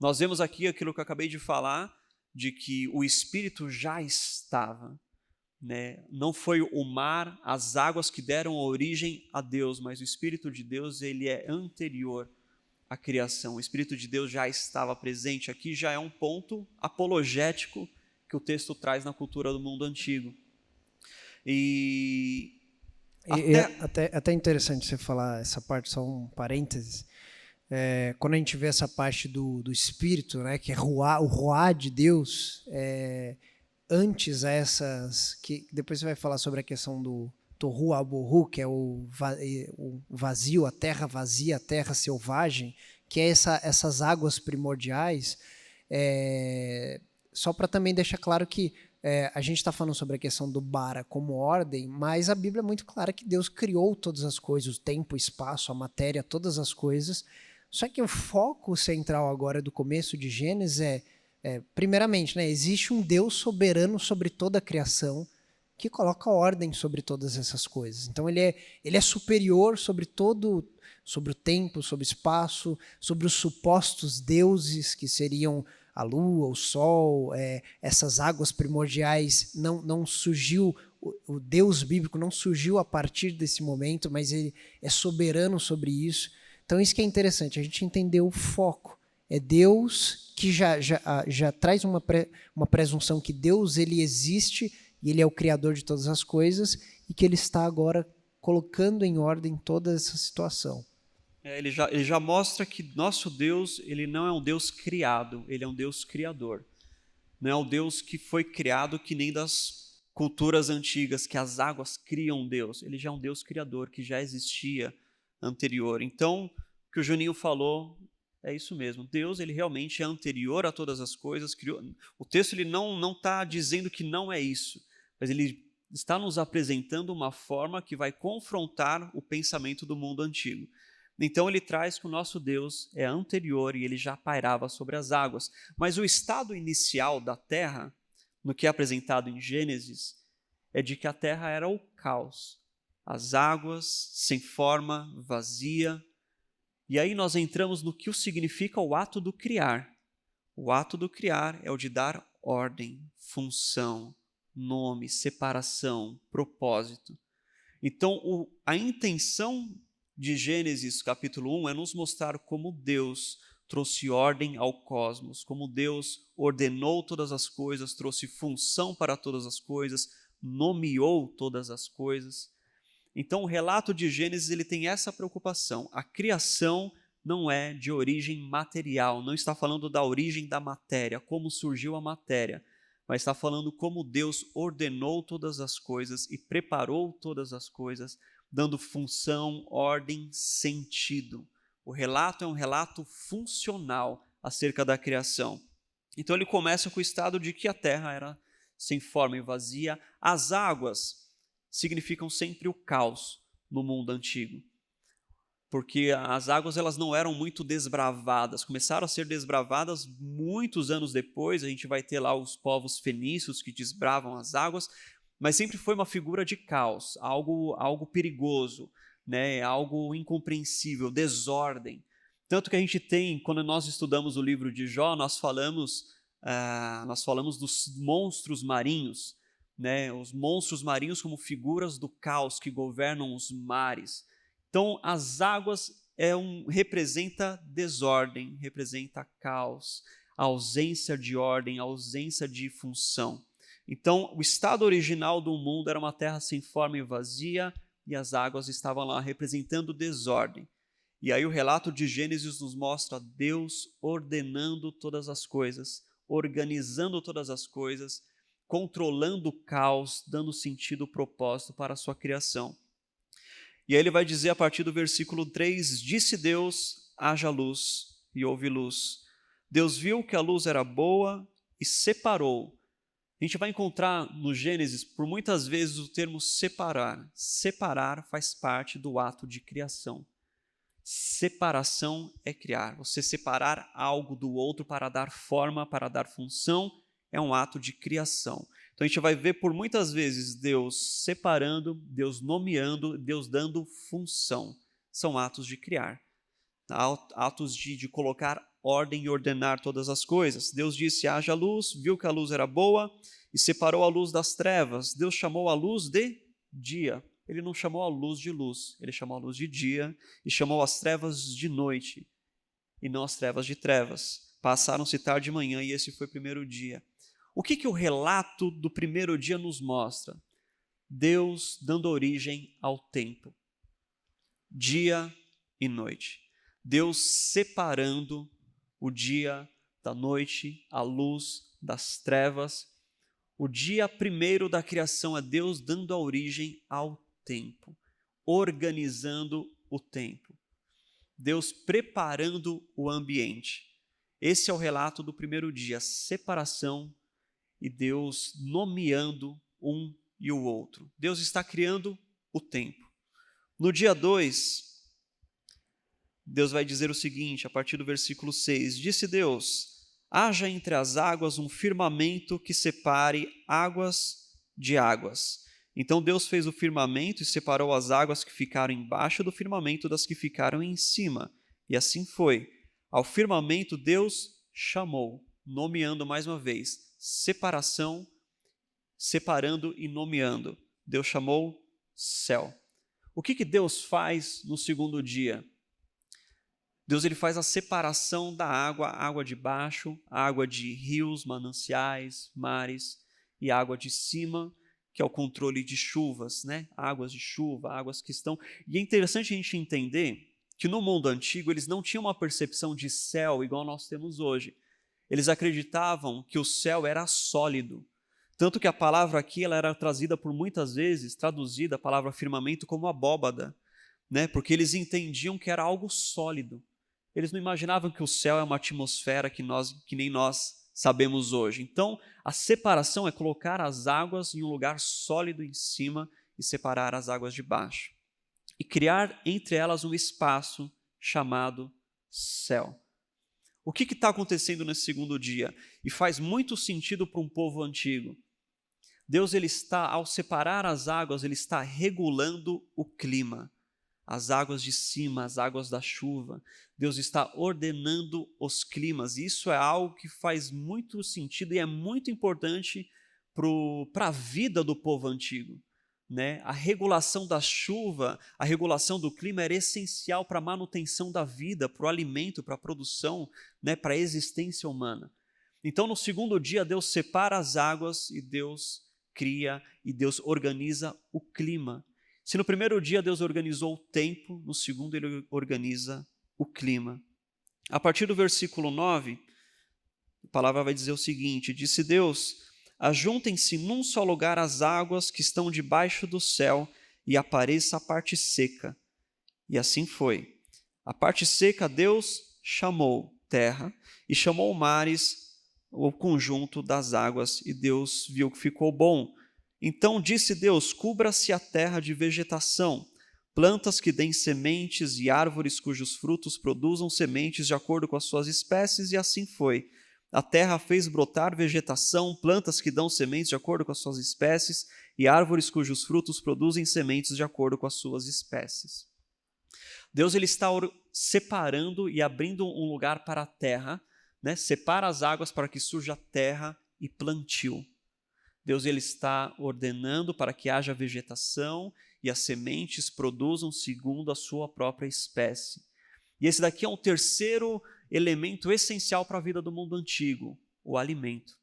Speaker 1: Nós vemos aqui aquilo que eu acabei de falar, de que o Espírito já estava, né? Não foi o mar, as águas que deram origem a Deus, mas o Espírito de Deus, ele é anterior à criação. O Espírito de Deus já estava presente. Aqui já é um ponto apologético que o texto traz na cultura do mundo antigo. E
Speaker 2: até interessante você falar essa parte, só um parênteses. Quando a gente vê essa parte do Espírito, né, que é o ruá de Deus, antes essas, que depois você vai falar sobre a questão do Tohu Abohu, que é o vazio, a terra vazia, a terra selvagem, que é essas águas primordiais, só para também deixar claro que a gente está falando sobre a questão do bara como ordem, mas a Bíblia é muito clara que Deus criou todas as coisas, o tempo, o espaço, a matéria, todas as coisas. Só que o foco central agora do começo de Gênesis primeiramente, né, existe um Deus soberano sobre toda a criação que coloca ordem sobre todas essas coisas. Então ele é superior sobre sobre o tempo, sobre o espaço, sobre os supostos deuses que seriam a lua, o sol, essas águas primordiais. Não surgiu, o Deus bíblico não surgiu a partir desse momento, mas ele é soberano sobre isso. Então isso que é interessante, a gente entender o foco. É Deus que já traz uma presunção que Deus ele existe e ele é o criador de todas as coisas e que ele está agora colocando em ordem toda essa situação.
Speaker 1: Ele já mostra que nosso Deus, ele não é um Deus criado, ele é um Deus criador. Não é um Deus que foi criado que nem das culturas antigas, que as águas criam Deus. Ele já é um Deus criador, que já existia anterior. Então, o que o Juninho falou é isso mesmo. Deus, ele realmente é anterior a todas as coisas. O texto ele não está dizendo que não é isso, mas ele está nos apresentando uma forma que vai confrontar o pensamento do mundo antigo. Então ele traz que o nosso Deus é anterior e ele já pairava sobre as águas. Mas o estado inicial da terra, no que é apresentado em Gênesis, é de que a terra era o caos. As águas, sem forma, vazia. E aí nós entramos no que significa o ato do criar. O ato do criar é o de dar ordem, função, nome, separação, propósito. Então a intenção de Gênesis capítulo 1 é nos mostrar como Deus trouxe ordem ao cosmos, como Deus ordenou todas as coisas, trouxe função para todas as coisas, nomeou todas as coisas. Então o relato de Gênesis ele tem essa preocupação. A criação não é de origem material, não está falando da origem da matéria, como surgiu a matéria, mas está falando como Deus ordenou todas as coisas e preparou todas as coisas, dando função, ordem, sentido. O relato é um relato funcional acerca da criação. Então ele começa com o estado de que a terra era sem forma e vazia. As águas significam sempre o caos no mundo antigo, porque as águas elas não eram muito desbravadas, começaram a ser desbravadas muitos anos depois. A gente vai ter lá os povos fenícios que desbravam as águas, mas sempre foi uma figura de caos, algo perigoso, né? Algo incompreensível, desordem. Tanto que a gente tem, quando nós estudamos o livro de Jó, nós falamos dos monstros marinhos, né? Os monstros marinhos como figuras do caos que governam os mares. Então, as águas representa desordem, representa caos, a ausência de ordem, a ausência de função. Então, o estado original do mundo era uma terra sem forma e vazia, e as águas estavam lá representando desordem. E aí o relato de Gênesis nos mostra Deus ordenando todas as coisas, organizando todas as coisas, controlando o caos, dando sentido, propósito para a sua criação. E aí ele vai dizer a partir do versículo 3, disse Deus, haja luz, e houve luz. Deus viu que a luz era boa e separou. A gente vai encontrar no Gênesis, por muitas vezes, o termo separar. Separar faz parte do ato de criação. Separação é criar. Você separar algo do outro para dar forma, para dar função, é um ato de criação. Então a gente vai ver por muitas vezes Deus separando, Deus nomeando, Deus dando função. São atos de criar, atos de colocar ordem e ordenar todas as coisas. Deus disse, haja luz, viu que a luz era boa e separou a luz das trevas. Deus chamou a luz de dia. Ele não chamou a luz de luz, ele chamou a luz de dia e chamou as trevas de noite e não as trevas de trevas. Passaram-se tarde de manhã e esse foi o primeiro dia. O que o relato do primeiro dia nos mostra? Deus dando origem ao tempo, dia e noite. Deus separando o dia da noite, a luz das trevas. O dia primeiro da criação é Deus dando a origem ao tempo, organizando o tempo. Deus preparando o ambiente. Esse é o relato do primeiro dia, separação e Deus nomeando um e o outro. Deus está criando o tempo. No dia 2, Deus vai dizer o seguinte, a partir do versículo 6, disse Deus, haja entre as águas um firmamento que separe águas de águas. Então Deus fez o firmamento e separou as águas que ficaram embaixo do firmamento das que ficaram em cima. E assim foi. Ao firmamento Deus chamou, nomeando mais uma vez, separação, separando e nomeando. Deus chamou céu. O que Deus faz no segundo dia? Deus ele faz a separação da água, água de baixo, água de rios, mananciais, mares, e água de cima, que é o controle de chuvas, né? Águas de chuva, águas que estão... E é interessante a gente entender que no mundo antigo eles não tinham uma percepção de céu igual nós temos hoje. Eles acreditavam que o céu era sólido. Tanto que a palavra aqui ela era trazida por muitas vezes, traduzida a palavra firmamento como abóbada, né? Porque eles entendiam que era algo sólido. Eles não imaginavam que o céu é uma atmosfera que nem nós sabemos hoje. Então, a separação é colocar as águas em um lugar sólido em cima e separar as águas de baixo. E criar entre elas um espaço chamado céu. O que está acontecendo nesse segundo dia? E faz muito sentido para um povo antigo. Deus, ele está, ao separar as águas, ele está regulando o clima. As águas de cima, as águas da chuva. Deus está ordenando os climas. E isso é algo que faz muito sentido e é muito importante para a vida do povo antigo. Né? A regulação da chuva, a regulação do clima era essencial para a manutenção da vida, para o alimento, para a produção, né? Para a existência humana. Então, no segundo dia, Deus separa as águas e Deus cria e Deus organiza o clima. Se no primeiro dia Deus organizou o tempo, no segundo ele organiza o clima. A partir do versículo 9, a palavra vai dizer o seguinte, disse Deus, ajuntem-se num só lugar as águas que estão debaixo do céu e apareça a parte seca. E assim foi. A parte seca Deus chamou terra e chamou mares o conjunto das águas e Deus viu que ficou bom. Então disse Deus, cubra-se a terra de vegetação, plantas que deem sementes e árvores cujos frutos produzam sementes de acordo com as suas espécies, e assim foi. A terra fez brotar vegetação, plantas que dão sementes de acordo com as suas espécies, e árvores cujos frutos produzem sementes de acordo com as suas espécies. Deus ele está separando e abrindo um lugar para a terra, né? Separa as águas para que surja terra e plantio. Deus ele está ordenando para que haja vegetação e as sementes produzam segundo a sua própria espécie. E esse daqui é um terceiro elemento essencial para a vida do mundo antigo, o alimento.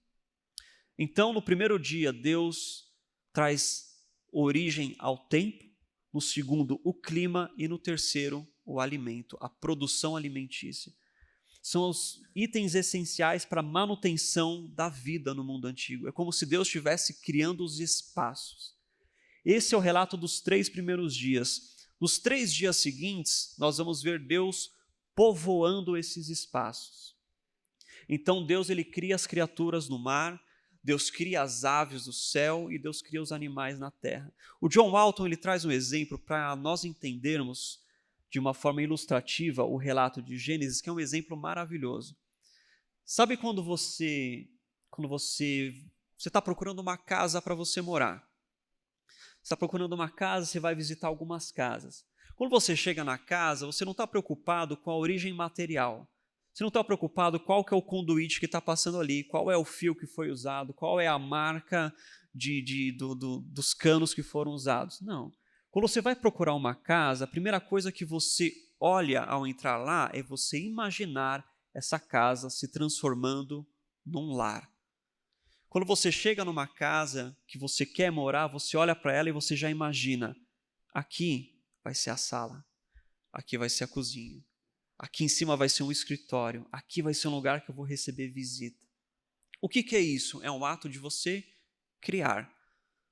Speaker 1: Então, no primeiro dia, Deus traz origem ao tempo, no segundo, o clima e no terceiro, o alimento, a produção alimentícia. São os itens essenciais para a manutenção da vida no mundo antigo. É como se Deus estivesse criando os espaços. Esse é o relato dos 3 primeiros dias. Nos 3 dias seguintes, nós vamos ver Deus povoando esses espaços. Então Deus ele cria as criaturas no mar, Deus cria as aves do céu e Deus cria os animais na terra. O John Walton ele traz um exemplo para nós entendermos de uma forma ilustrativa o relato de Gênesis, que é um exemplo maravilhoso. Sabe quando você está procurando uma casa para você morar? Você está procurando uma casa, você vai visitar algumas casas. Quando você chega na casa, você não está preocupado com a origem material. Você não está preocupado qual que é o conduíte que está passando ali, qual é o fio que foi usado, qual é a marca dos canos que foram usados. Não. Quando você vai procurar uma casa, a primeira coisa que você olha ao entrar lá é você imaginar essa casa se transformando num lar. Quando você chega numa casa que você quer morar, você olha para ela e você já imagina, aqui vai ser a sala, aqui vai ser a cozinha, aqui em cima vai ser um escritório, aqui vai ser um lugar que eu vou receber visita. O que é isso? É um ato de você criar.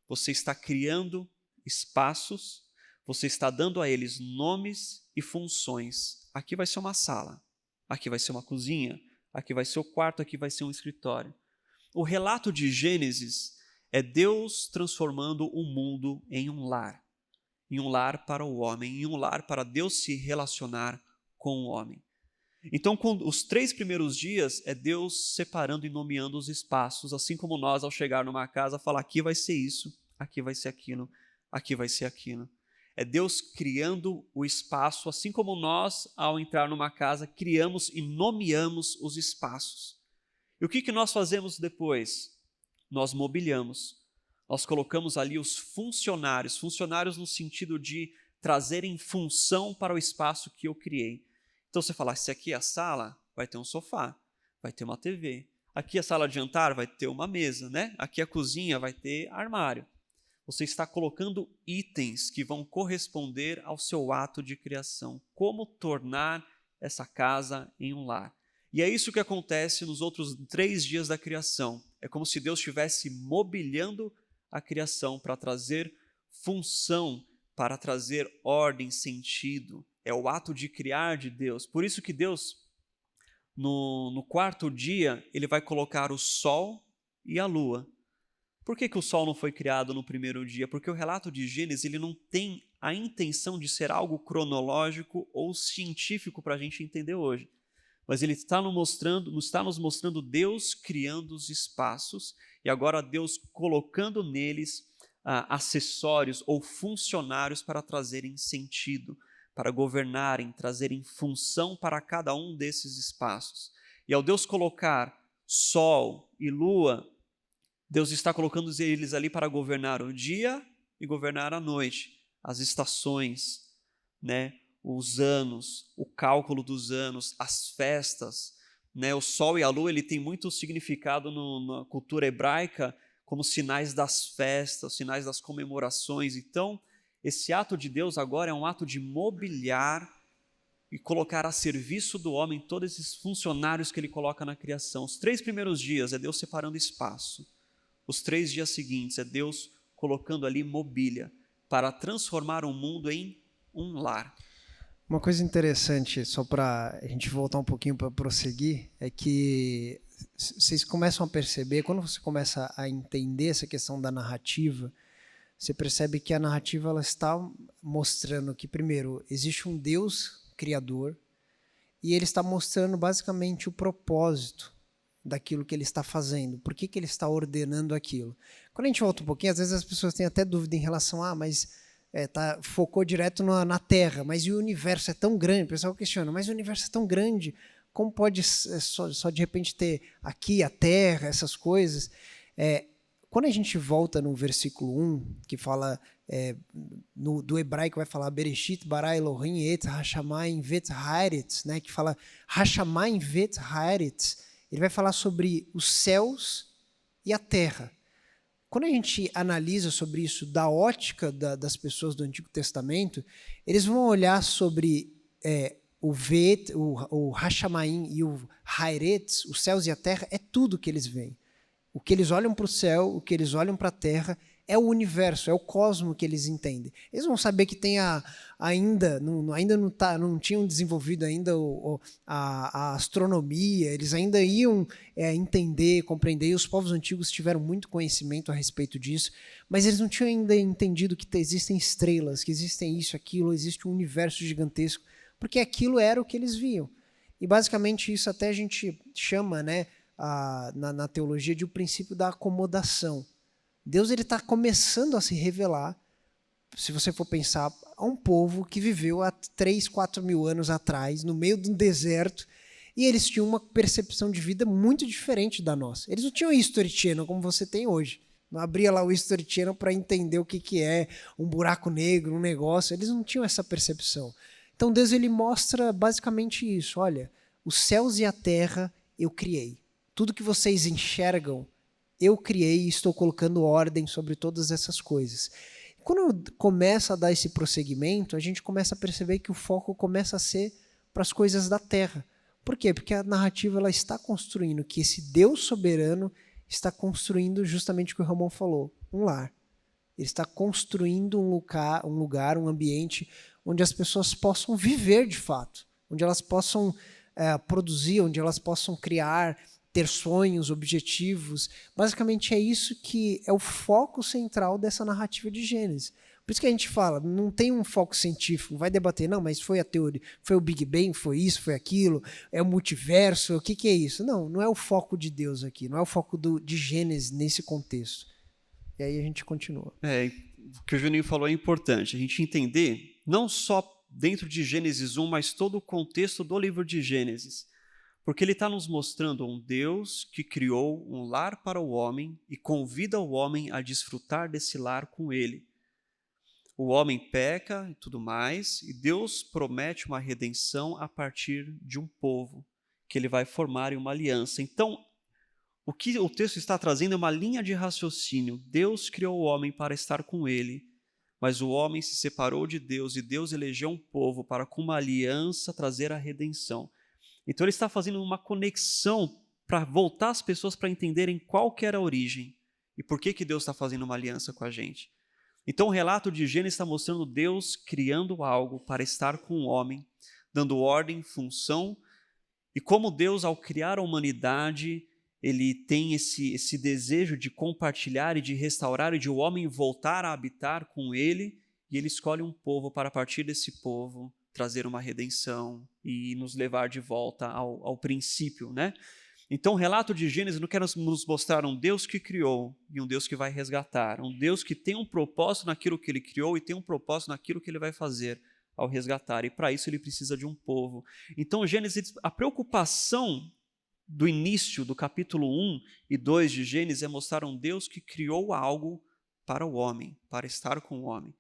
Speaker 1: Você está criando espaços, você está dando a eles nomes e funções. Aqui vai ser uma sala, aqui vai ser uma cozinha, aqui vai ser o quarto, aqui vai ser um escritório. o relato de Gênesis é Deus transformando o mundo em um lar para o homem, em um lar para Deus se relacionar com o homem. Então, os 3 primeiros dias é Deus separando e nomeando os espaços, assim como nós, ao chegar numa casa, falar aqui vai ser isso, aqui vai ser aquilo, aqui vai ser aquilo. É Deus criando o espaço, assim como nós, ao entrar numa casa, criamos e nomeamos os espaços. E o que nós fazemos depois? Nós mobiliamos. Nós colocamos ali os funcionários no sentido de trazerem função para o espaço que eu criei. Então você fala, se aqui é a sala, vai ter um sofá, vai ter uma TV. Aqui é a sala de jantar, vai ter uma mesa, né? Aqui é a cozinha, vai ter armário. Você está colocando itens que vão corresponder ao seu ato de criação. Como tornar essa casa em um lar. E é isso que acontece nos outros 3 dias da criação. É como se Deus estivesse mobiliando a criação para trazer função, para trazer ordem, sentido. É o ato de criar de Deus. Por isso que Deus, no 4º dia, ele vai colocar o sol e a lua. Por que o sol não foi criado no 1º dia? Porque o relato de Gênesis ele não tem a intenção de ser algo cronológico ou científico para a gente entender hoje. Mas ele está nos mostrando Deus criando os espaços e agora Deus colocando neles acessórios ou funcionários para trazerem sentido, para governarem, trazerem função para cada um desses espaços. E ao Deus colocar sol e lua, Deus está colocando eles ali para governar o dia e governar a noite, as estações, né? Os anos, o cálculo dos anos, as festas, né? O sol e a lua ele tem muito significado na cultura hebraica como sinais das festas, sinais das comemorações. Então, esse ato de Deus agora é um ato de mobiliar e colocar a serviço do homem todos esses funcionários que ele coloca na criação. Os 3 primeiros dias é Deus separando espaço. Os 3 dias seguintes é Deus colocando ali mobília para transformar o mundo em um lar.
Speaker 2: Uma coisa interessante, só para a gente voltar um pouquinho para prosseguir, é que vocês começam a perceber, quando você começa a entender essa questão da narrativa, você percebe que a narrativa ela está mostrando que, primeiro, existe um Deus criador e ele está mostrando basicamente o propósito daquilo que ele está fazendo, por que ele está ordenando aquilo. Quando a gente volta um pouquinho, às vezes as pessoas têm até dúvida em relação focou direto na Terra, mas e o universo é tão grande, o pessoal questiona, mas o universo é tão grande, como pode só de repente ter aqui a Terra, essas coisas? Quando a gente volta no versículo 1, que fala, do hebraico vai falar Bereshit bara Elohim et hashamayim vet haaretz, né, que fala hashamayim vet haaretz, ele vai falar sobre os céus e a terra. Quando a gente analisa sobre isso da ótica das pessoas do Antigo Testamento, eles vão olhar sobre o Hashamayim e o Haaretz, os céus e a terra, é tudo que eles veem. O que eles olham para o céu, o que eles olham para a terra, é o universo, é o cosmo que eles entendem. Eles vão saber que tem ainda não tinham desenvolvido ainda a astronomia, eles ainda iam entender, compreender, e os povos antigos tiveram muito conhecimento a respeito disso, mas eles não tinham ainda entendido que existem estrelas, que existem isso, aquilo, existe um universo gigantesco, porque aquilo era o que eles viam. E basicamente isso até a gente chama, né, na teologia de o princípio da acomodação. Deus está começando a se revelar, se você for pensar, a um povo que viveu há 3, 4 mil anos atrás, no meio de um deserto, e eles tinham uma percepção de vida muito diferente da nossa. Eles não tinham History Channel como você tem hoje. Não abria lá o History Channel para entender o que é um buraco negro, um negócio. Eles não tinham essa percepção. Então Deus ele mostra basicamente isso. Olha, os céus e a terra eu criei. Tudo que vocês enxergam, eu criei e estou colocando ordem sobre todas essas coisas. Quando começa a dar esse prosseguimento, a gente começa a perceber que o foco começa a ser para as coisas da terra. Por quê? Porque a narrativa ela está construindo que esse Deus soberano está construindo justamente o que o Ramon falou, um lar. Ele está construindo um lugar, um ambiente onde as pessoas possam viver de fato, onde elas possam produzir, onde elas possam criar, ter sonhos, objetivos. Basicamente é isso que é o foco central dessa narrativa de Gênesis. Por isso que a gente fala, não tem um foco científico, vai debater, não, mas foi a teoria, foi o Big Bang, foi isso, foi aquilo, é o multiverso, o que é isso? Não, não é o foco de Deus aqui, não é o foco de Gênesis nesse contexto. E aí a gente continua.
Speaker 1: O que o Juninho falou é importante, a gente entender, não só dentro de Gênesis 1, mas todo o contexto do livro de Gênesis. Porque ele está nos mostrando um Deus que criou um lar para o homem e convida o homem a desfrutar desse lar com ele. O homem peca e tudo mais, e Deus promete uma redenção a partir de um povo, que ele vai formar em uma aliança. Então, o que o texto está trazendo é uma linha de raciocínio. Deus criou o homem para estar com ele, mas o homem se separou de Deus e Deus elegeu um povo para, com uma aliança, trazer a redenção. Então ele está fazendo uma conexão para voltar as pessoas para entenderem qual que era a origem e por que Deus está fazendo uma aliança com a gente. Então o relato de Gênesis está mostrando Deus criando algo para estar com o homem, dando ordem, função, e como Deus, ao criar a humanidade, ele tem esse desejo de compartilhar e de restaurar e de o homem voltar a habitar com ele, e ele escolhe um povo para, a partir desse povo, trazer uma redenção e nos levar de volta ao princípio, né? Então, o relato de Gênesis não quer nos mostrar um Deus que criou e um Deus que vai resgatar, um Deus que tem um propósito naquilo que ele criou e tem um propósito naquilo que ele vai fazer ao resgatar, e para isso ele precisa de um povo. Então, Gênesis, a preocupação do início do capítulo 1 e 2 de Gênesis é mostrar um Deus que criou algo para o homem, para estar com o homem.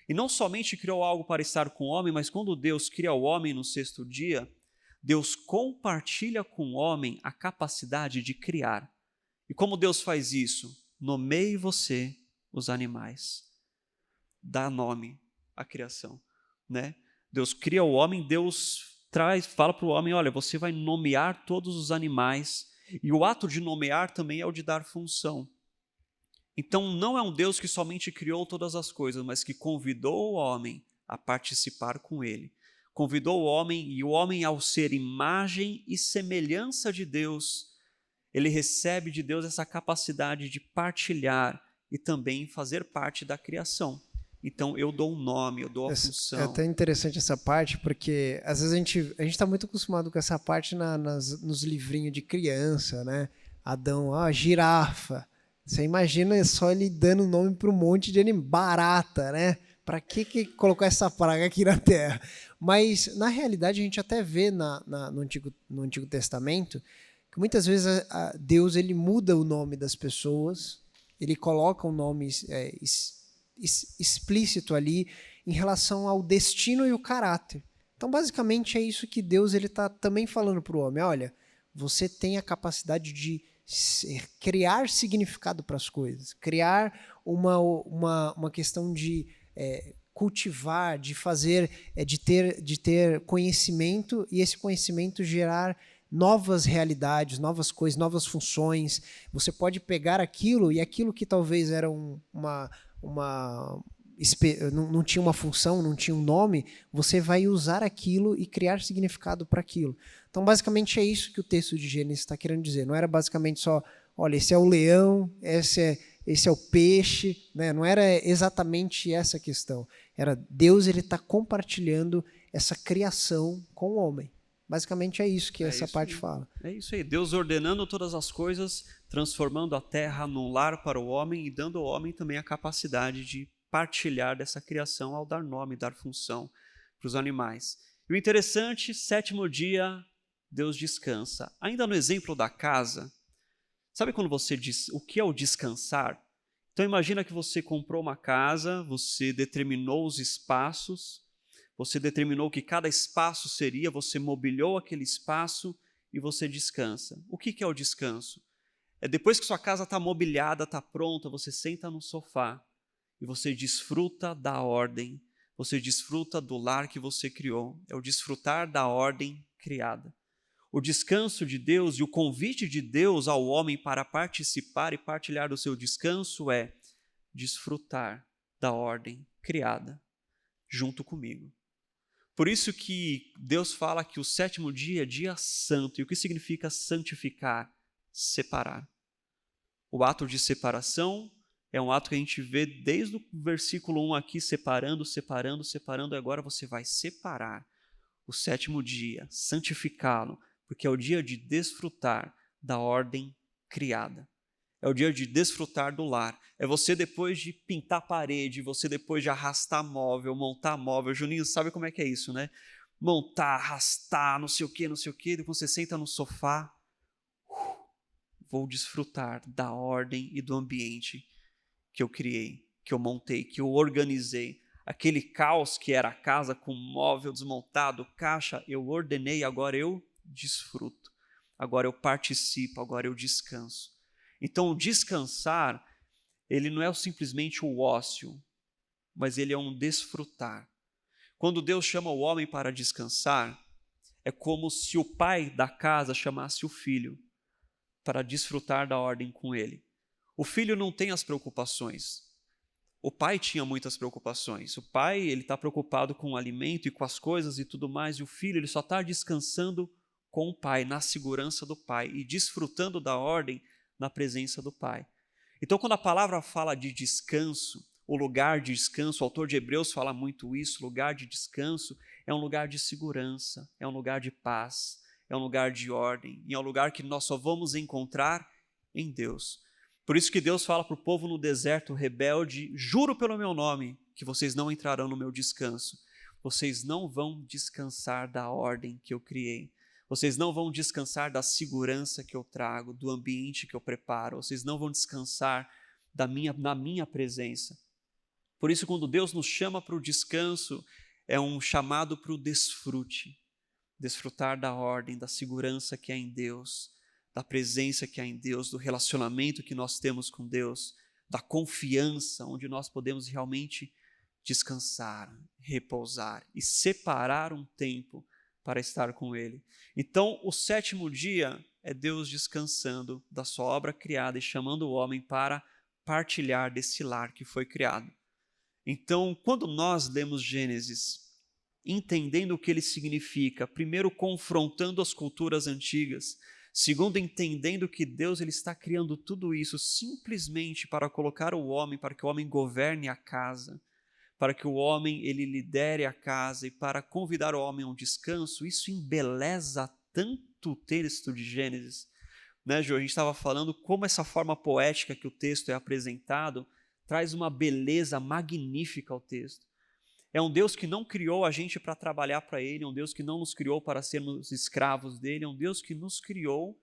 Speaker 1: E não somente criou algo para estar com o homem, mas quando Deus cria o homem no sexto dia, Deus compartilha com o homem a capacidade de criar. E como Deus faz isso? Nomeie você os animais. Dá nome à criação, né? Deus cria o homem, Deus fala para o homem, olha, você vai nomear todos os animais. E o ato de nomear também é o de dar função. Então não é um Deus que somente criou todas as coisas, mas que convidou o homem a participar com ele. Convidou o homem, e o homem, ao ser imagem e semelhança de Deus, ele recebe de Deus essa capacidade de partilhar e também fazer parte da criação. Então eu dou um nome, eu dou a função.
Speaker 2: É até interessante essa parte, porque às vezes a gente está muito acostumado com essa parte nos livrinhos de criança, né? Adão, girafa. Você imagina só ele dando nome para um monte de animal, barata, né? Para que colocou essa praga aqui na Terra? Mas, na realidade, a gente até vê no Antigo Testamento que muitas vezes Deus ele muda o nome das pessoas, ele coloca um nome explícito ali em relação ao destino e o caráter. Então, basicamente, é isso que Deus está também falando para o homem. Olha, você tem a capacidade de criar significado para as coisas, criar uma questão de cultivar, de fazer, de ter conhecimento, e esse conhecimento gerar novas realidades, novas coisas, novas funções. Você pode pegar aquilo, e aquilo que talvez era não tinha uma função, não tinha um nome, você vai usar aquilo e criar significado para aquilo. Então, basicamente, é isso que o texto de Gênesis está querendo dizer. Não era basicamente só, olha, esse é o leão, esse é o peixe, né? Não era exatamente essa questão. Era Deus, ele está compartilhando essa criação com o homem. Basicamente é isso que essa parte fala.
Speaker 1: É isso aí, Deus ordenando todas as coisas, transformando a terra num lar para o homem e dando ao homem também a capacidade de partilhar dessa criação ao dar nome, dar função para os animais. E o interessante, sétimo dia, Deus descansa. Ainda no exemplo da casa, sabe quando você diz o que é o descansar? Então imagina que você comprou uma casa, você determinou os espaços, você determinou que cada espaço seria, você mobiliou aquele espaço e você descansa. O que é o descanso? É depois que sua casa está mobiliada, está pronta, você senta no sofá e você desfruta da ordem, você desfruta do lar que você criou. É o desfrutar da ordem criada. O descanso de Deus e o convite de Deus ao homem para participar e partilhar do seu descanso é desfrutar da ordem criada junto comigo. Por isso que Deus fala que o sétimo dia é dia santo. E o que significa santificar? separar. O ato de separação é um ato que a gente vê desde o versículo 1 aqui, separando, separando, separando, e agora você vai separar o 7º dia, santificá-lo, porque é o dia de desfrutar da ordem criada. É o dia de desfrutar do lar. É você depois de pintar parede, você depois de arrastar móvel, montar móvel. Juninho, sabe como é que é isso, né? Montar, arrastar, não sei o quê, depois você senta no sofá. Vou desfrutar da ordem e do ambiente que eu criei, que eu montei, que eu organizei. Aquele caos que era a casa com móvel desmontado, caixa, eu ordenei, agora eu desfruto. Agora eu participo, agora eu descanso. Então, o descansar, ele não é simplesmente o ócio, mas ele é um desfrutar. Quando Deus chama o homem para descansar, é como se o pai da casa chamasse o filho para desfrutar da ordem com ele. O filho não tem as preocupações. O pai tinha muitas preocupações. O pai, ele está preocupado com o alimento e com as coisas e tudo mais, e o filho, ele só está descansando com o pai, na segurança do pai e desfrutando da ordem na presença do pai. Então, quando a palavra fala de descanso, o lugar de descanso, o autor de Hebreus fala muito isso, lugar de descanso é um lugar de segurança, é um lugar de paz, é um lugar de ordem, e é um lugar que nós só vamos encontrar em Deus. Por isso que Deus fala para o povo no deserto rebelde, juro pelo meu nome que vocês não entrarão no meu descanso. Vocês não vão descansar da ordem que eu criei. Vocês não vão descansar da segurança que eu trago, do ambiente que eu preparo. Vocês não vão descansar na minha presença. Por isso, quando Deus nos chama para o descanso, é um chamado para o desfrute. Desfrutar da ordem, da segurança que há em Deus, da presença que há em Deus, do relacionamento que nós temos com Deus, da confiança, onde nós podemos realmente descansar, repousar e separar um tempo para estar com Ele. Então, o 7º dia é Deus descansando da sua obra criada e chamando o homem para partilhar desse lar que foi criado. Então, quando nós lemos Gênesis, entendendo o que ele significa, primeiro confrontando as culturas antigas, segundo entendendo que Deus ele está criando tudo isso simplesmente para colocar o homem, para que o homem governe a casa, para que o homem ele lidere a casa e para convidar o homem a um descanso, isso embeleza tanto o texto de Gênesis. Né, Jô? A gente estava falando como essa forma poética que o texto é apresentado traz uma beleza magnífica ao texto. É um Deus que não criou a gente para trabalhar para Ele, é um Deus que não nos criou para sermos escravos dEle, é um Deus que nos criou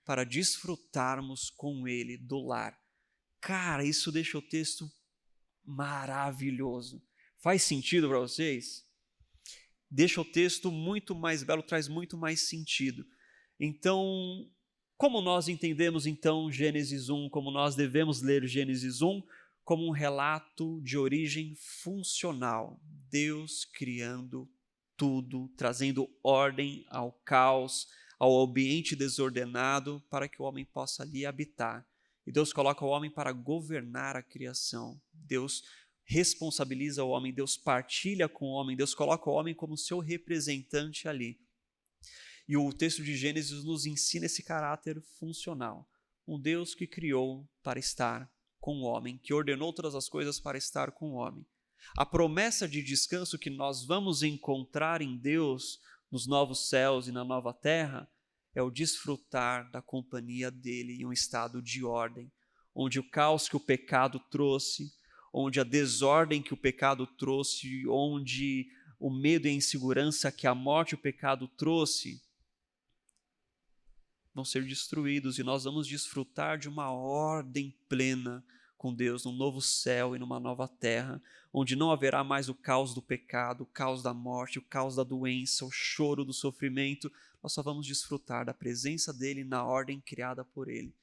Speaker 1: para desfrutarmos com Ele do lar. Cara, isso deixa o texto maravilhoso. Faz sentido para vocês? Deixa o texto muito mais belo, traz muito mais sentido. Então, como nós entendemos então Gênesis 1, como nós devemos ler Gênesis 1? Como um relato de origem funcional. Deus criando tudo, trazendo ordem ao caos, ao ambiente desordenado, para que o homem possa ali habitar. E Deus coloca o homem para governar a criação. Deus responsabiliza o homem, Deus partilha com o homem, Deus coloca o homem como seu representante ali. E o texto de Gênesis nos ensina esse caráter funcional. Um Deus que criou para estar com o homem, que ordenou todas as coisas para estar com o homem. A promessa de descanso que nós vamos encontrar em Deus nos novos céus e na nova terra é o desfrutar da companhia dele em um estado de ordem, onde o caos que o pecado trouxe, onde a desordem que o pecado trouxe, onde o medo e a insegurança que a morte e o pecado trouxe, vão ser destruídos e nós vamos desfrutar de uma ordem plena com Deus, num novo céu e numa nova terra, onde não haverá mais o caos do pecado, o caos da morte, o caos da doença, o choro do sofrimento. Nós só vamos desfrutar da presença dele na ordem criada por ele.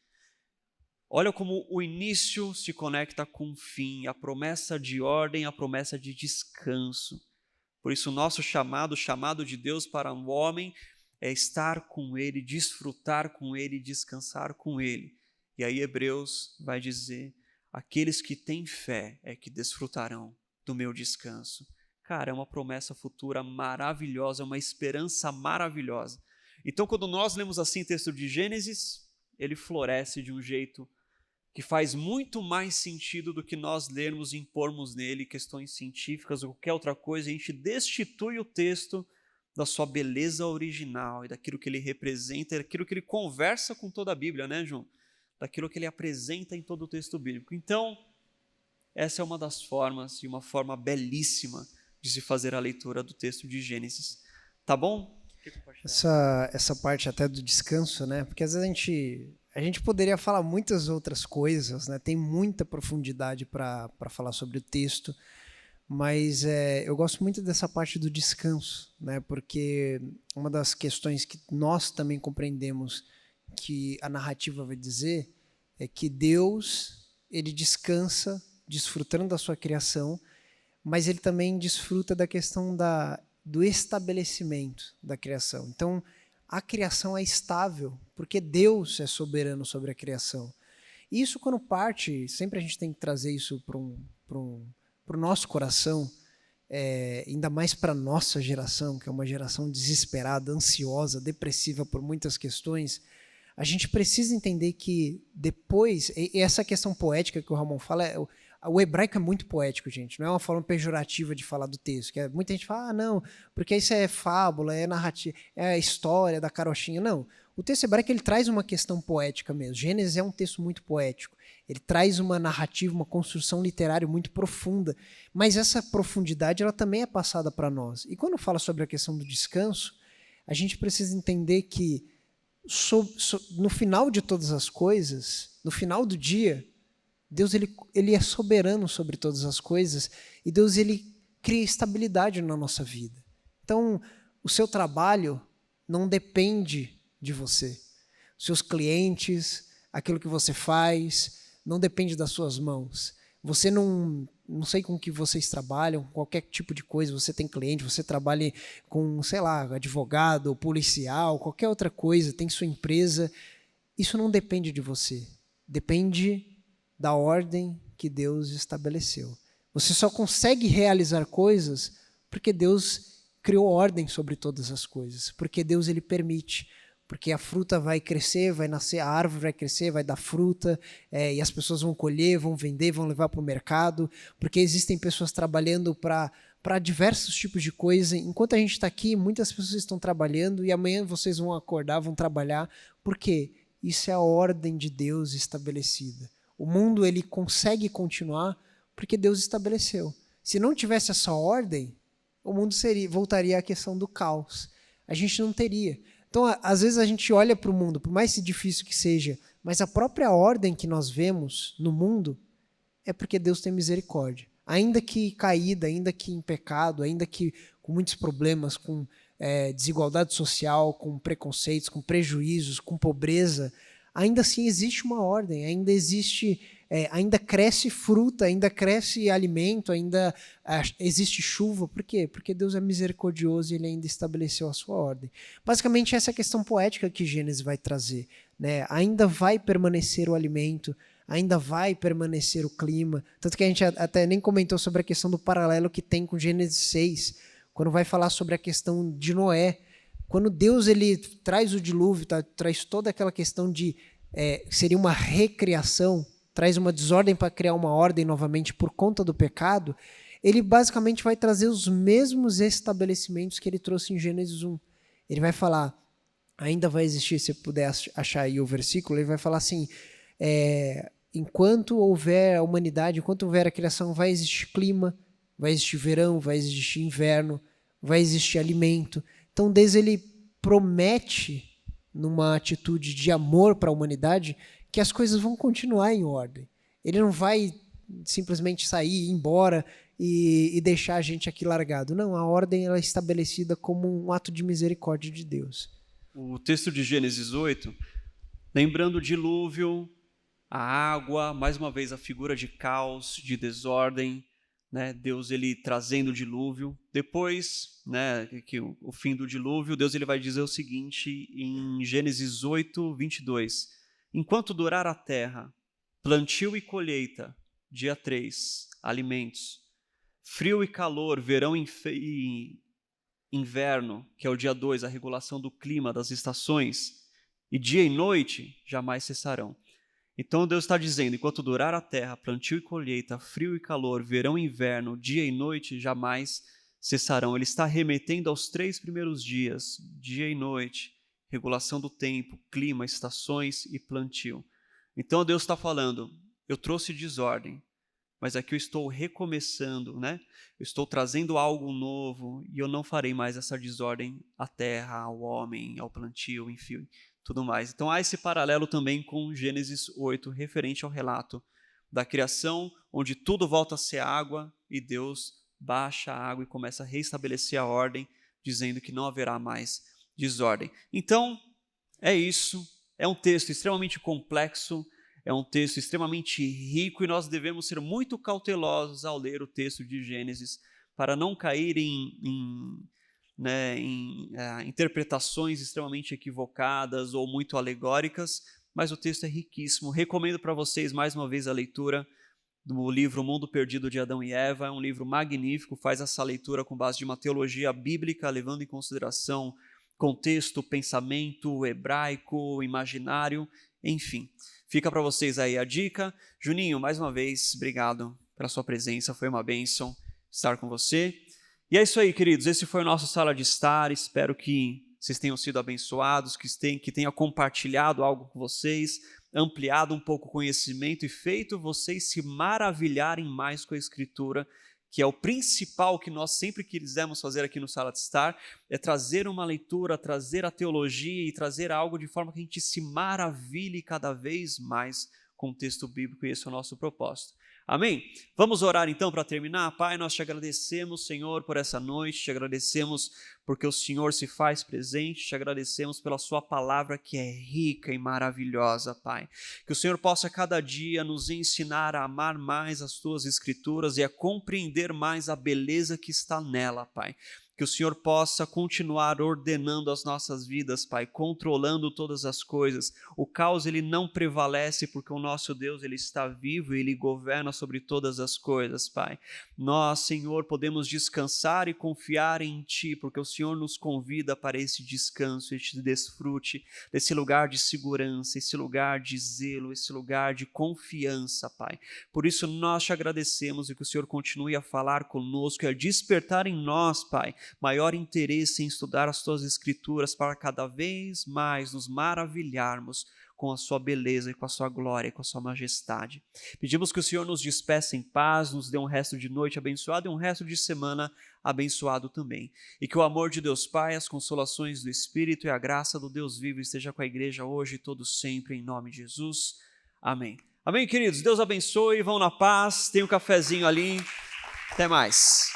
Speaker 1: Olha como o início se conecta com o fim, a promessa de ordem, a promessa de descanso. Por isso o nosso chamado, o chamado de Deus para o homem, é estar com Ele, desfrutar com Ele, descansar com Ele. E aí Hebreus vai dizer, aqueles que têm fé é que desfrutarão do meu descanso. Cara, é uma promessa futura maravilhosa, é uma esperança maravilhosa. Então, quando nós lemos assim o texto de Gênesis, ele floresce de um jeito que faz muito mais sentido do que nós lermos e impormos nele questões científicas ou qualquer outra coisa. A gente destitui o texto da sua beleza original e daquilo que ele representa, daquilo que ele conversa com toda a Bíblia, né, João? Daquilo que ele apresenta em todo o texto bíblico. Então, essa é uma das formas, e uma forma belíssima de se fazer a leitura do texto de Gênesis. Tá bom?
Speaker 2: Essa parte até do descanso, né? Porque às vezes a gente poderia falar muitas outras coisas, né? Tem muita profundidade para falar sobre o texto, mas eu gosto muito dessa parte do descanso, né? Porque uma das questões que nós também compreendemos que a narrativa vai dizer é que Deus, ele descansa desfrutando da sua criação, mas ele também desfruta da questão do estabelecimento da criação. Então, a criação é estável, porque Deus é soberano sobre a criação. E isso, quando parte, sempre a gente tem que trazer isso para o nosso coração, ainda mais para a nossa geração, que é uma geração desesperada, ansiosa, depressiva por muitas questões. A gente precisa entender que depois, e essa questão poética que o Ramon fala, o hebraico é muito poético, gente, não é uma forma pejorativa de falar do texto, que muita gente fala, não, porque isso é fábula, é narrativa, é a história da carochinha. Não, o texto hebraico ele traz uma questão poética mesmo. Gênesis é um texto muito poético, ele traz uma narrativa, uma construção literária muito profunda, mas essa profundidade ela também é passada para nós. E quando fala sobre a questão do descanso, a gente precisa entender que no final de todas as coisas, no final do dia, Deus ele é soberano sobre todas as coisas e Deus ele cria estabilidade na nossa vida. Então, o seu trabalho não depende de você. Os seus clientes, aquilo que você faz, não depende das suas mãos. Você não sei com que vocês trabalham, qualquer tipo de coisa, você tem cliente, você trabalha com, sei lá, advogado, policial, qualquer outra coisa, tem sua empresa, isso não depende de você. Depende da ordem que Deus estabeleceu. Você só consegue realizar coisas porque Deus criou ordem sobre todas as coisas, porque Deus ele permite, porque a fruta vai crescer, vai nascer, a árvore vai crescer, vai dar fruta, e as pessoas vão colher, vão vender, vão levar para o mercado, porque existem pessoas trabalhando para diversos tipos de coisa. Enquanto a gente está aqui, muitas pessoas estão trabalhando e amanhã vocês vão acordar, vão trabalhar. Por quê? Isso é a ordem de Deus estabelecida. O mundo ele consegue continuar porque Deus estabeleceu. Se não tivesse essa ordem, o mundo voltaria à questão do caos. A gente não teria. Então, às vezes a gente olha para o mundo, por mais difícil que seja, mas a própria ordem que nós vemos no mundo é porque Deus tem misericórdia. Ainda que caída, ainda que em pecado, ainda que com muitos problemas, com desigualdade social, com preconceitos, com prejuízos, com pobreza, ainda assim existe uma ordem, ainda existe, ainda cresce fruta, ainda cresce alimento, ainda existe chuva. Por quê? Porque Deus é misericordioso e ele ainda estabeleceu a sua ordem. Basicamente essa é a questão poética que Gênesis vai trazer, né? Ainda vai permanecer o alimento, ainda vai permanecer o clima, tanto que a gente até nem comentou sobre a questão do paralelo que tem com Gênesis 6, quando vai falar sobre a questão de Noé. Quando Deus ele traz o dilúvio, traz toda aquela questão de seria uma recriação, traz uma desordem para criar uma ordem novamente por conta do pecado, ele basicamente vai trazer os mesmos estabelecimentos que ele trouxe em Gênesis 1. Ele vai falar, ainda vai existir, se puder achar aí o versículo, ele vai falar assim, enquanto houver a humanidade, enquanto houver a criação, vai existir clima, vai existir verão, vai existir inverno, vai existir alimento. Então, Deus ele promete, numa atitude de amor para a humanidade, que as coisas vão continuar em ordem. Ele não vai simplesmente sair, ir embora e deixar a gente aqui largado. Não, a ordem ela é estabelecida como um ato de misericórdia de Deus.
Speaker 1: O texto de Gênesis 8, lembrando o dilúvio, a água, mais uma vez a figura de caos, de desordem, né? Deus ele trazendo o dilúvio. Depois, né, que o fim do dilúvio, Deus ele vai dizer o seguinte em Gênesis 8, 22. Enquanto durar a terra, plantio e colheita, dia 3, alimentos, frio e calor, verão e inverno, que é o dia 2, a regulação do clima, das estações, e dia e noite jamais cessarão. Então Deus está dizendo, enquanto durar a terra, plantio e colheita, frio e calor, verão e inverno, dia e noite jamais cessarão. Ele está remetendo aos 3 primeiros dias, dia e noite, regulação do tempo, clima, estações e plantio. Então Deus está falando, eu trouxe desordem, mas aqui eu estou recomeçando, né? Eu estou trazendo algo novo e eu não farei mais essa desordem à terra, ao homem, ao plantio, enfim, tudo mais. Então há esse paralelo também com Gênesis 8, referente ao relato da criação, onde tudo volta a ser água e Deus baixa a água e começa a restabelecer a ordem, dizendo que não haverá mais desordem. Então, é isso. É um texto extremamente complexo, é um texto extremamente rico e nós devemos ser muito cautelosos ao ler o texto de Gênesis para não cair em interpretações extremamente equivocadas ou muito alegóricas, mas o texto é riquíssimo. Recomendo para vocês mais uma vez a leitura do livro O Mundo Perdido de Adão e Eva. É um livro magnífico, faz essa leitura com base de uma teologia bíblica, levando em consideração contexto, pensamento hebraico, imaginário, enfim. Fica para vocês aí a dica. Juninho, mais uma vez, obrigado pela sua presença, foi uma bênção estar com você. E é isso aí, queridos, esse foi o nosso Sala de Estar, espero que vocês tenham sido abençoados, que tenha compartilhado algo com vocês, ampliado um pouco o conhecimento e feito vocês se maravilharem mais com a Escritura, que é o principal que nós sempre quisemos fazer aqui no Sala de Estar, é trazer uma leitura, trazer a teologia e trazer algo de forma que a gente se maravilhe cada vez mais com o texto bíblico, e esse é o nosso propósito. Amém? Vamos orar então para terminar. Pai, nós te agradecemos, Senhor, por essa noite, te agradecemos porque o Senhor se faz presente, te agradecemos pela sua palavra que é rica e maravilhosa, Pai. Que o Senhor possa cada dia nos ensinar a amar mais as tuas escrituras e a compreender mais a beleza que está nela, Pai. Que o Senhor possa continuar ordenando as nossas vidas, Pai, controlando todas as coisas. O caos, ele não prevalece porque o nosso Deus, ele está vivo e ele governa sobre todas as coisas, Pai. Nós, Senhor, podemos descansar e confiar em Ti, porque o Senhor nos convida para esse descanso, este desfrute, desse lugar de segurança, esse lugar de zelo, esse lugar de confiança, Pai. Por isso, nós te agradecemos e que o Senhor continue a falar conosco e a despertar em nós, Pai, maior interesse em estudar as tuas escrituras para cada vez mais nos maravilharmos com a sua beleza e com a sua glória e com a sua majestade. Pedimos que o Senhor nos despeça em paz, nos dê um resto de noite abençoado e um resto de semana abençoado também. E que o amor de Deus Pai, as consolações do Espírito e a graça do Deus vivo esteja com a igreja hoje e todo sempre, em nome de Jesus. Amém. Amém, queridos? Deus abençoe, vão na paz, tem um cafezinho ali. Até mais.